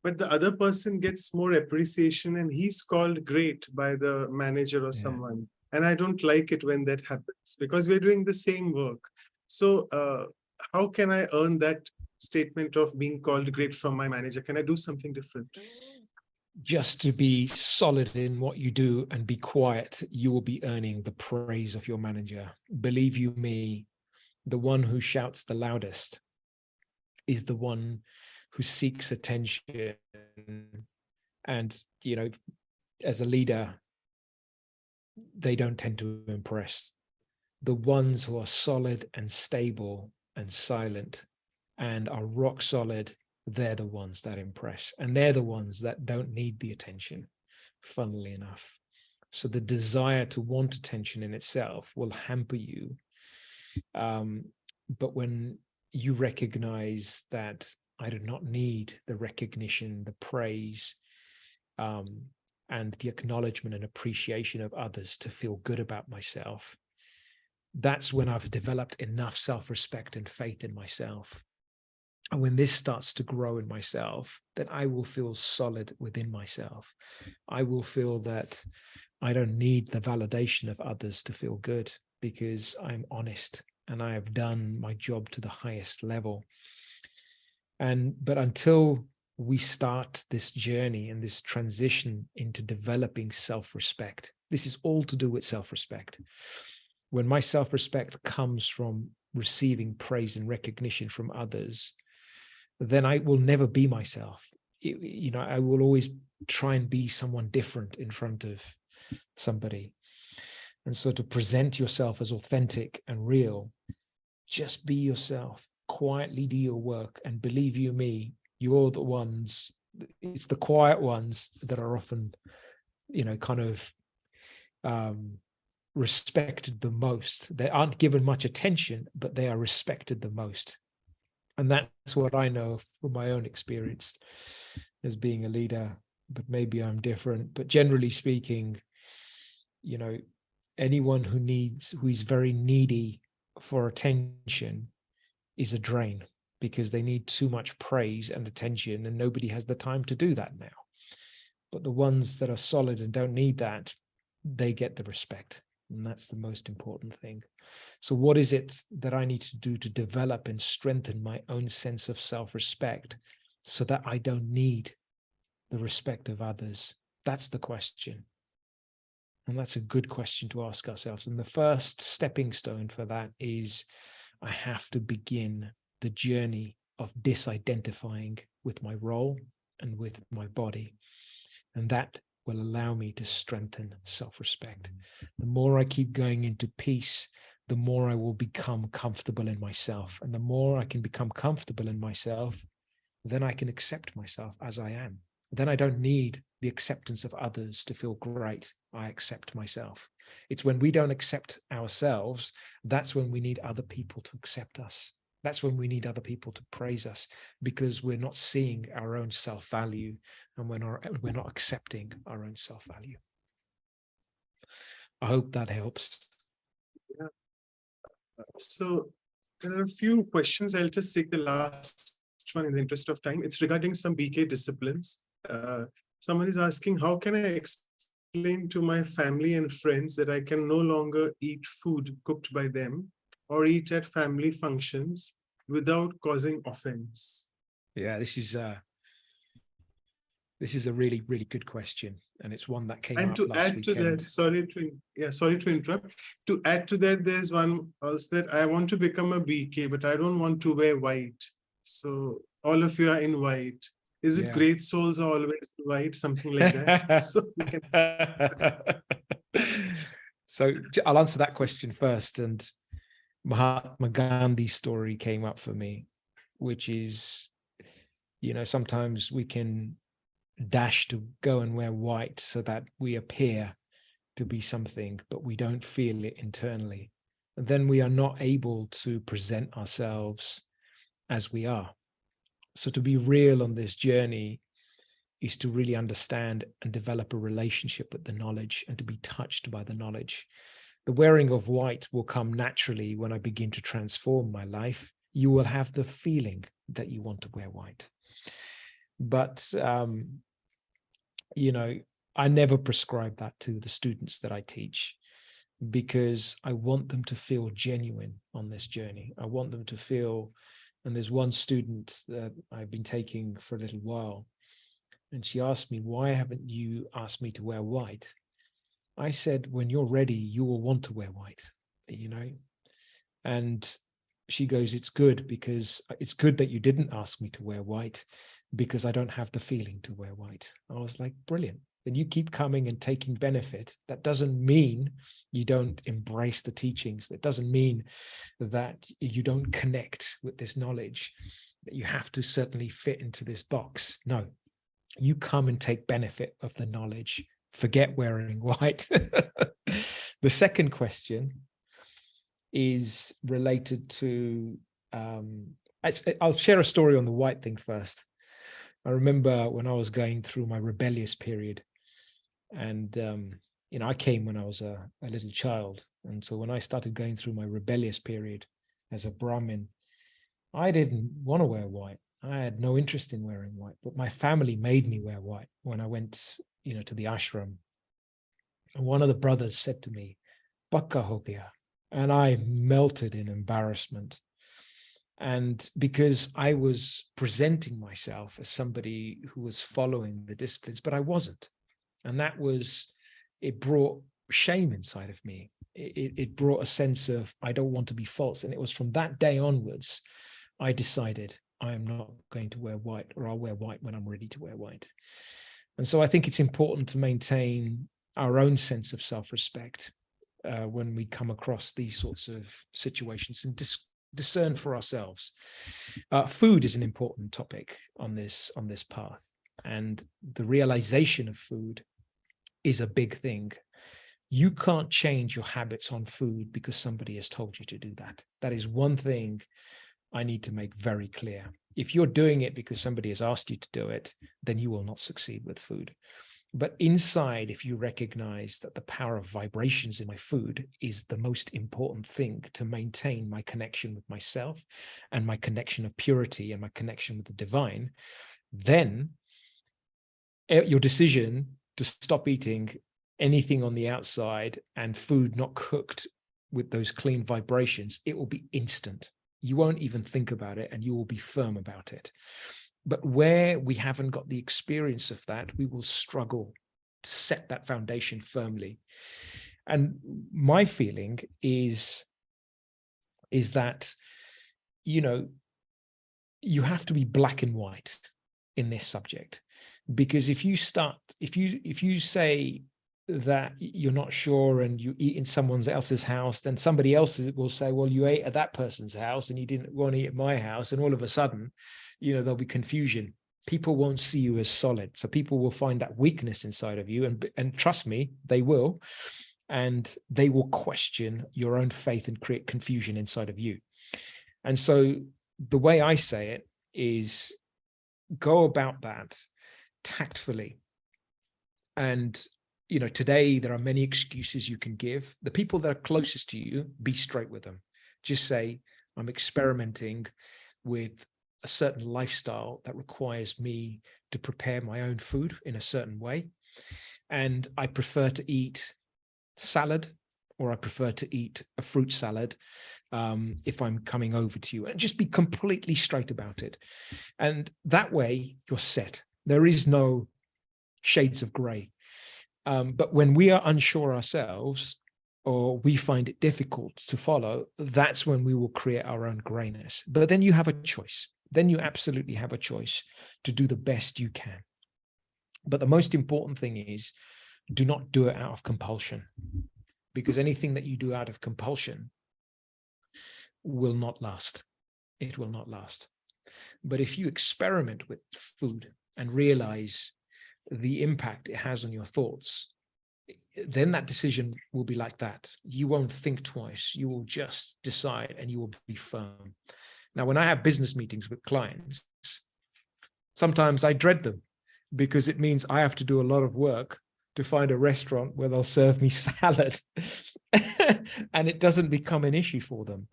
but the other person gets more appreciation and he's called great by the manager or someone. And I don't like it when that happens, because we're doing the same work. So how can I earn that statement of being called great from my manager? Can I do something different? Just to be solid in what you do and be quiet, you will be earning the praise of your manager. Believe you me, the one who shouts the loudest is the one who seeks attention. And, as a leader, they don't tend to impress. The ones who are solid and stable and silent and are rock solid, they're the ones that impress. And they're the ones that don't need the attention, funnily enough. So the desire to want attention in itself will hamper you. But when you recognize that I do not need the recognition, the praise, and the acknowledgement and appreciation of others to feel good about myself, that's when I've developed enough self-respect and faith in myself. And when this starts to grow in myself, then I will feel solid within myself. I will feel that I don't need the validation of others to feel good, because I'm honest and I have done my job to the highest level. But until we start this journey and this transition into developing self-respect, this is all to do with self-respect. When my self-respect comes from receiving praise and recognition from others, then I will never be myself. I will always try and be someone different in front of somebody. And so to present yourself as authentic and real, just be yourself, quietly do your work, and believe you me, you're the ones it's the quiet ones that are often, kind of respected the most. They aren't given much attention, but they are respected the most. And that's what I know from my own experience as being a leader, but maybe I'm different. But generally speaking, anyone who is very needy for attention is a drain, because they need too much praise and attention, and nobody has the time to do that now. But the ones that are solid and don't need that, they get the respect. And that's the most important thing. So what is it that I need to do to develop and strengthen my own sense of self-respect so that I don't need the respect of others? That's the question. And that's a good question to ask ourselves. And the first stepping stone for that is I have to begin the journey of disidentifying with my role and with my body. And that will allow me to strengthen self-respect. The more I keep going into peace, the more I will become comfortable in myself. And the more I can become comfortable in myself, then I can accept myself as I am. Then I don't need the acceptance of others to feel great. I accept myself. It's when we don't accept ourselves, that's when we need other people to accept us. That's when we need other people to praise us, because we're not seeing our own self-value, and we're not accepting our own self-value. I hope that helps. Yeah. So there are a few questions. I'll just take the last one in the interest of time. It's regarding some BK disciplines. Someone is asking, how can I explain to my family and friends that I can no longer eat food cooked by them or eat at family functions without causing offense? Yeah, this is a really, really good question. And it's one that came And up to last add to weekend. that, sorry to interrupt. To add to that, there's one also that I want to become a BK, but I don't want to wear white. So all of you are in white. Is it Yeah. great souls are always in white, something like that? So we can... So I'll answer that question first. And Mahatma Gandhi's story came up for me, which is, sometimes we can dash to go and wear white so that we appear to be something, but we don't feel it internally. And then we are not able to present ourselves as we are. So to be real on this journey is to really understand and develop a relationship with the knowledge and to be touched by the knowledge. The wearing of white will come naturally when I begin to transform my life. You will have the feeling that you want to wear white. But, I never prescribe that to the students that I teach, because I want them to feel genuine on this journey. I want them to feel, and there's one student that I've been taking for a little while, and she asked me, why haven't you asked me to wear white? I said, when you're ready, you will want to wear white, And she goes, it's good that you didn't ask me to wear white, because I don't have the feeling to wear white. I was like, brilliant. Then you keep coming and taking benefit. That doesn't mean you don't embrace the teachings. That doesn't mean that you don't connect with this knowledge, that you have to certainly fit into this box. No, you come and take benefit of the knowledge. Forget wearing white. The second question is related to, I'll share a story on the white thing first. I remember when I was going through my rebellious period, and I came when I was a little child. And so when I started going through my rebellious period as a Brahmin, I didn't want to wear white. I had no interest in wearing white, but my family made me wear white when I went, to the ashram. And one of the brothers said to me, "Pakka ho gaya," and I melted in embarrassment. And because I was presenting myself as somebody who was following the disciplines, but I wasn't. And it brought shame inside of me. It brought a sense of, I don't want to be false. And it was from that day onwards, I decided I am not going to wear white, or I'll wear white when I'm ready to wear white. And so I think it's important to maintain our own sense of self-respect when we come across these sorts of situations, and discern for ourselves. Food is an important topic on this path. and the realization of food is a big thing. You can't change your habits on food because somebody has told you to do that. That is one thing I need to make very clear. If you're doing it because somebody has asked you to do it, then you will not succeed with food. But inside, if you recognize that the power of vibrations in my food is the most important thing to maintain my connection with myself and my connection of purity and my connection with the divine, then your decision to stop eating anything on the outside and food not cooked with those clean vibrations, it will be instant. You won't even think about it and you will be firm about it. But where we haven't got the experience of that, we will struggle to set that foundation firmly. And my feeling is that, you know, you have to be black and white in this subject. Because if you say that you're not sure and you eat in someone else's house, then somebody else will say, well, you ate at that person's house and you didn't want to eat at my house. And all of a sudden, you know, there'll be confusion. People won't see you as solid. So people will find that weakness inside of you. And trust me, they will. And they will question your own faith and create confusion inside of you. And so the way I say it is go about that tactfully. And, you know, today there are many excuses you can give. The people that are closest to you, be straight with them. Just say, I'm experimenting with a certain lifestyle that requires me to prepare my own food in a certain way. And I prefer to eat salad, or I prefer to eat a fruit salad if I'm coming over to you, and just be completely straight about it. And that way you're set. There is no shades of gray. But when we are unsure ourselves, or we find it difficult to follow, that's when we will create our own grayness. But then you have a choice. Then you absolutely have a choice to do the best you can. But the most important thing is, do not do it out of compulsion, because anything that you do out of compulsion will not last. It will not last. But if you experiment with food and realize the impact it has on your thoughts, then that decision will be like that. You won't think twice. You will just decide and you will be firm. Now, when I have business meetings with clients, sometimes I dread them because it means I have to do a lot of work to find a restaurant where they'll serve me salad and it doesn't become an issue for them.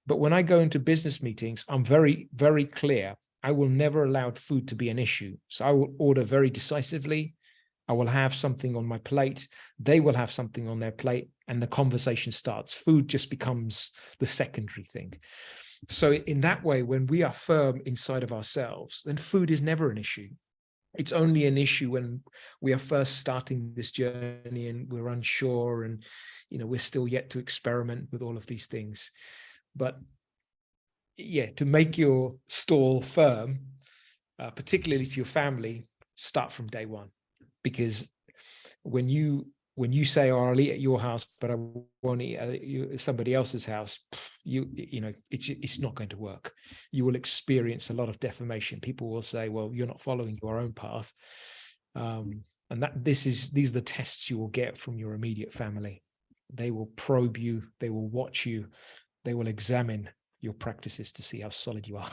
But when I go into business meetings, I'm very, very clear. I will never allow food to be an issue. So I will order very decisively. I will have something on my plate. They will have something on their plate, and the conversation starts. Food just becomes the secondary thing. So in that way, when we are firm inside of ourselves, then food is never an issue. It's only an issue when we are first starting this journey and we're unsure and, you know, we're still yet to experiment with all of these things. But yeah, to make your stall firm, particularly to your family, start from day one. Because when you say, oh, I'll eat at your house, but I won't eat at somebody else's house, you know, it's not going to work. You will experience a lot of defamation. People will say, well, you're not following your own path. And these are the tests you will get from your immediate family. They will probe you, they will watch you, they will examine your practices to see how solid you are.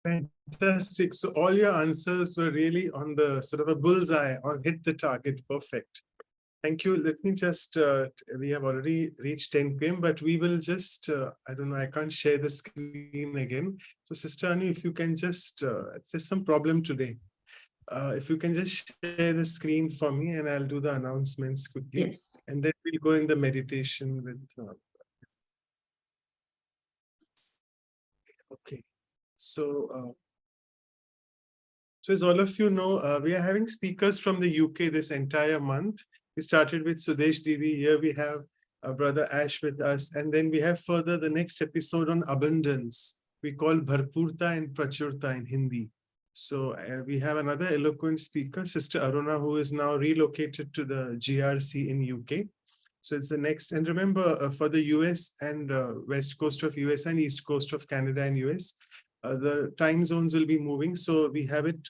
Fantastic. So all your answers were really on the sort of a bullseye, or hit the target. Perfect. Thank you. Let me just, we have already reached 10 p.m., but we will just, I don't know, I can't share the screen again. So Sister Anu, if you can just, there's some problem today. If you can just share the screen for me and I'll do the announcements quickly. Yes. And then we'll go in the meditation with, okay. So as all of you know, we are having speakers from the UK this entire month. We started with Sudesh Didi. Here we have Brother Ash with us. And then we have further the next episode on abundance. We call Bharpurta and Prachurta in Hindi. So we have another eloquent speaker, Sister Aruna, who is now relocated to the GRC in UK. So it's the next. And remember, for the US and West Coast of US and East Coast of Canada and US, The time zones will be moving. So we have it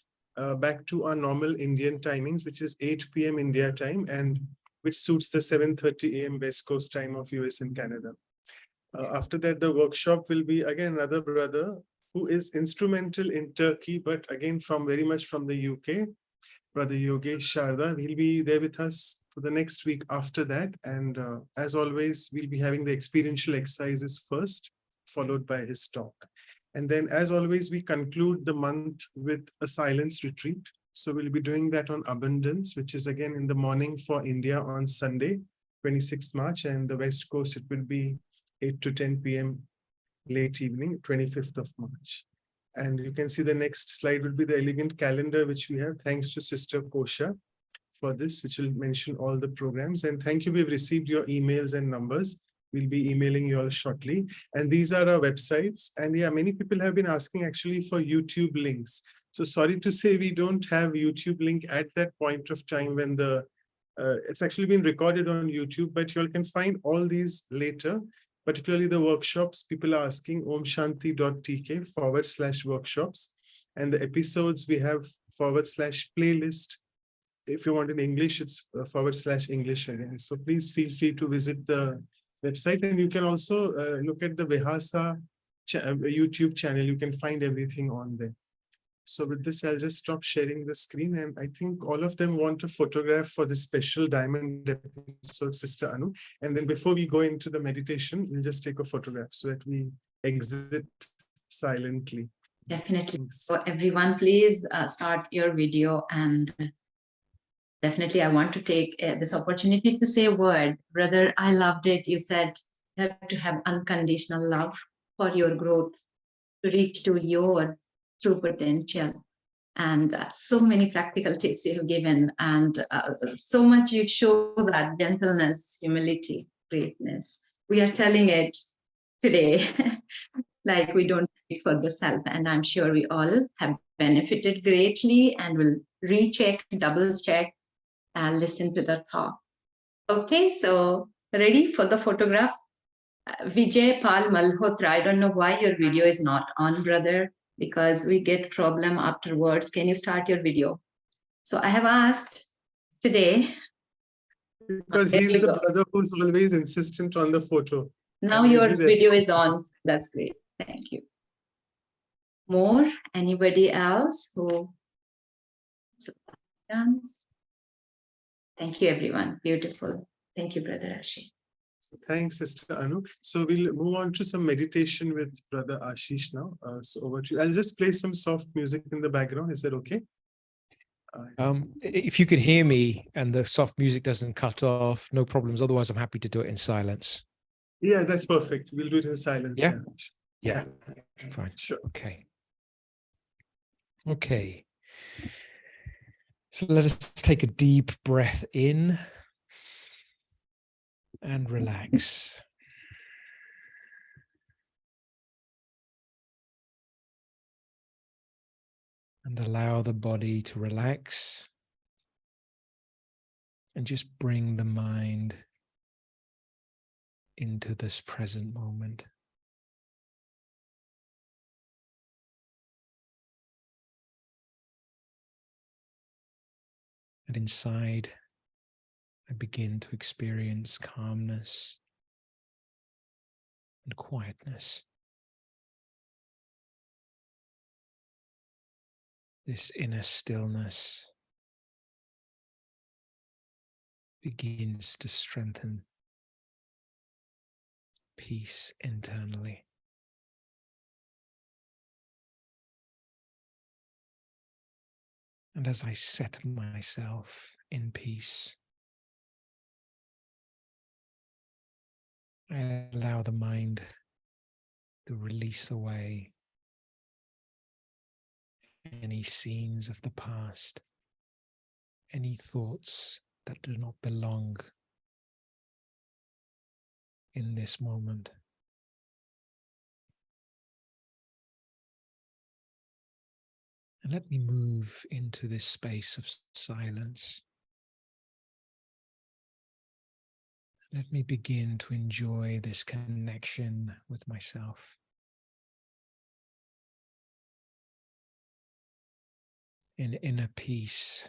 back to our normal Indian timings, which is 8 p.m. India time, and which suits the 7:30 a.m. West Coast time of US and Canada. After that, the workshop will be again another brother who is instrumental in Turkey, but again from very much from the UK, Brother Yogesh Sharda. He'll be there with us for the next week after that. And as always, we'll be having the experiential exercises first, followed by his talk. And then as always, we conclude the month with a silence retreat. So we'll be doing that on abundance, which is again in the morning for India on Sunday, 26th March, and the West Coast, it will be 8 to 10 p.m. late evening, 25th of March. And you can see the next slide will be the elegant calendar, which we have, thanks to Sister Kosha for this, which will mention all the programs. And thank you, we've received your emails and numbers. We'll be emailing you all shortly. And these are our websites. And yeah, many people have been asking actually for YouTube links. So sorry to say we don't have YouTube link at that point of time when the, it's actually been recorded on YouTube, but you all can find all these later. Particularly the workshops, people are asking omshanti.tk/workshops. And the episodes we have /playlist. If you want in English, it's /English again. So please feel free to visit the website. And you can also look at the Vihasa YouTube channel. You can find everything on there. So with this, I'll just stop sharing the screen. And I think all of them want a photograph for this special diamond episode, Sister Anu. And then before we go into the meditation, we'll just take a photograph so that we exit silently. Definitely. Thanks. So everyone, please start your video. And definitely, I want to take this opportunity to say a word. Brother, I loved it. You said you have to have unconditional love for your growth, to reach to your true potential. And so many practical tips you have given, and so much you show that gentleness, humility, greatness. We are telling it today, like we don't take it for the self. And I'm sure we all have benefited greatly and will recheck, double check, and listen to the talk. Okay, so ready for the photograph? Vijay Pal Malhotra, I don't know why your video is not on, brother, because we get problem afterwards. Can you start your video? So I have asked today. Because he's the brother who's always insistent on the photo. Now your video is on. That's great. Thank you. More? Anybody else who? Thank you, everyone. Beautiful. Thank you, Brother Aashish. Thanks, Sister Anu. So we'll move on to some meditation with Brother Aashish now. So over to you. I'll just play some soft music in the background. Is that okay? If you can hear me and the soft music doesn't cut off, no problems. Otherwise, I'm happy to do it in silence. Yeah, that's perfect. We'll do it in silence. Yeah? Yeah. Fine. Sure. Okay. Okay. So let us take a deep breath in and relax. And allow the body to relax. And just bring the mind into this present moment. And inside, I begin to experience calmness and quietness. This inner stillness begins to strengthen peace internally. And as I set myself in peace, I allow the mind to release away any scenes of the past, any thoughts that do not belong in this moment. And let me move into this space of silence. Let me begin to enjoy this connection with myself. in inner peace,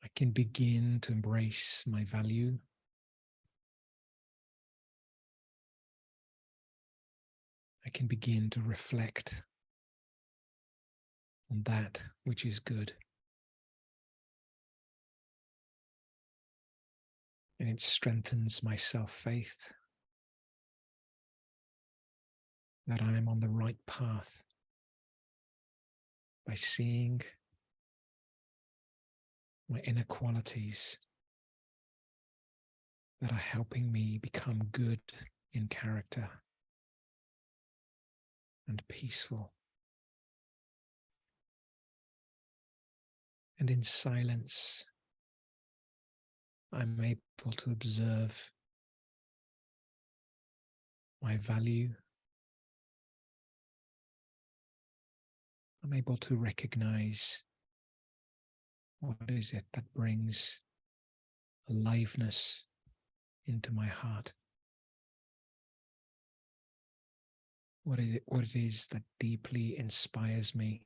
I can begin to embrace my value. I can begin to reflect on that which is good. And it strengthens my self-faith that I am on the right path by seeing my inequalities that are helping me become good in character and peaceful. And in silence, I'm able to observe my value. I'm able to recognize what is it that brings aliveness into my heart. What it is that deeply inspires me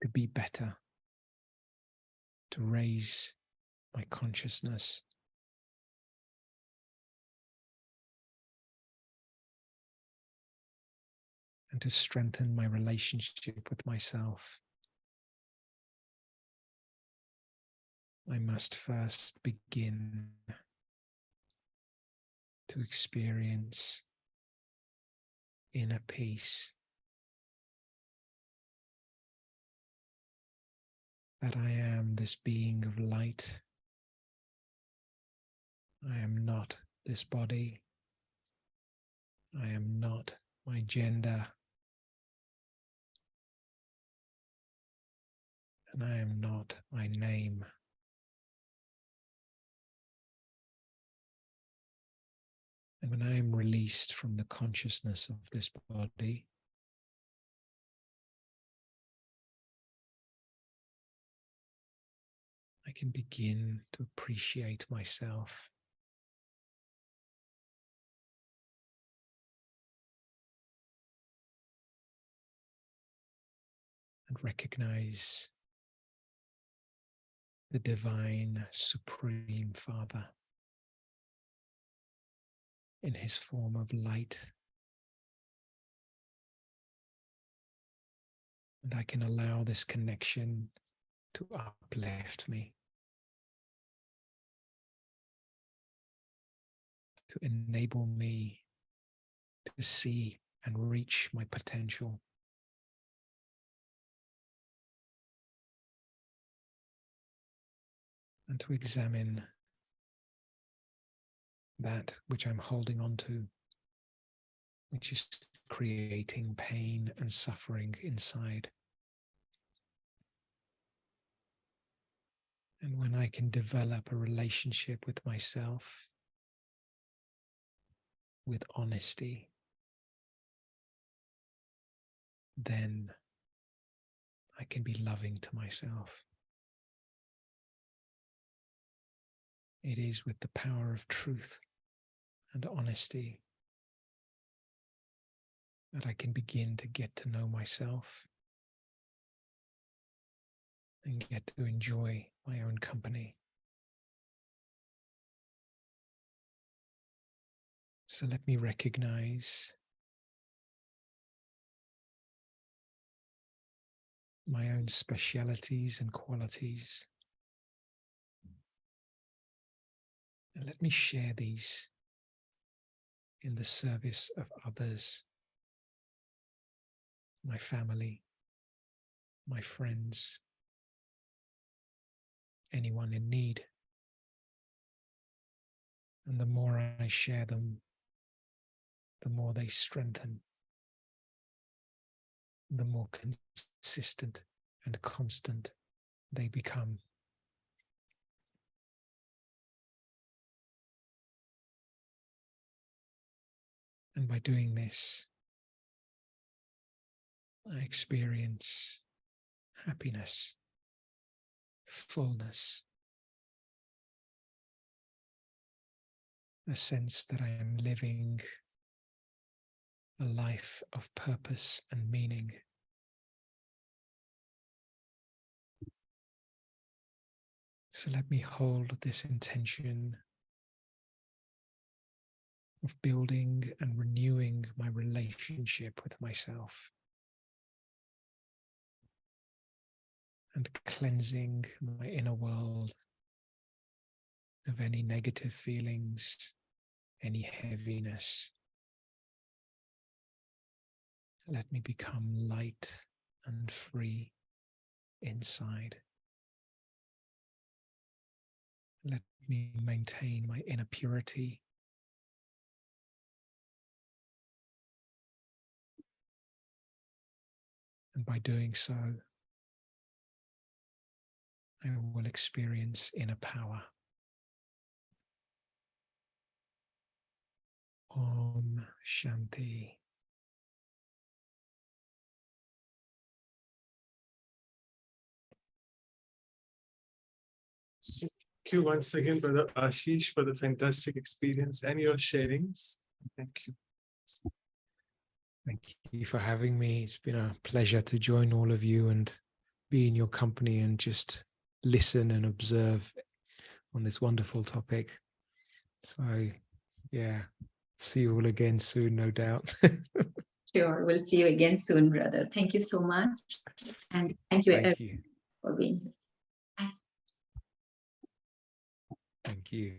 to be better, to raise my consciousness, and to strengthen my relationship with myself. I must first begin to experience inner peace, that I am this being of light. I am not this body. I am not my gender. And I am not my name. And when I am released from the consciousness of this body, I can begin to appreciate myself. And recognize the divine Supreme Father in his form of light. And I can allow this connection to uplift me, to enable me to see and reach my potential. And to examine that which I'm holding on to, which is creating pain and suffering inside. And when I can develop a relationship with myself with honesty, then I can be loving to myself. It is with the power of truth and honesty that I can begin to get to know myself and get to enjoy my own company. So let me recognize my own specialities and qualities. And let me share these in the service of others, my family, my friends, anyone in need. And the more I share them, the more they strengthen, the more consistent and constant they become. And by doing this, I experience happiness, fullness, a sense that I am living a life of purpose and meaning. So let me hold this intention of building and renewing my relationship with myself and cleansing my inner world of any negative feelings, any heaviness. Let me become light and free inside. Let me maintain my inner purity. And by doing so, I will experience inner power. Om Shanti. So thank you once again, Brother Ashish, for the fantastic experience and your sharings. Thank you. Thank you for having me. It's been a pleasure to join all of you and be in your company and just listen and observe on this wonderful topic. So, yeah, see you all again soon, no doubt. Sure, we'll see you again soon, brother. Thank you so much. And thank you, Thank you. for being here. Bye. Thank you.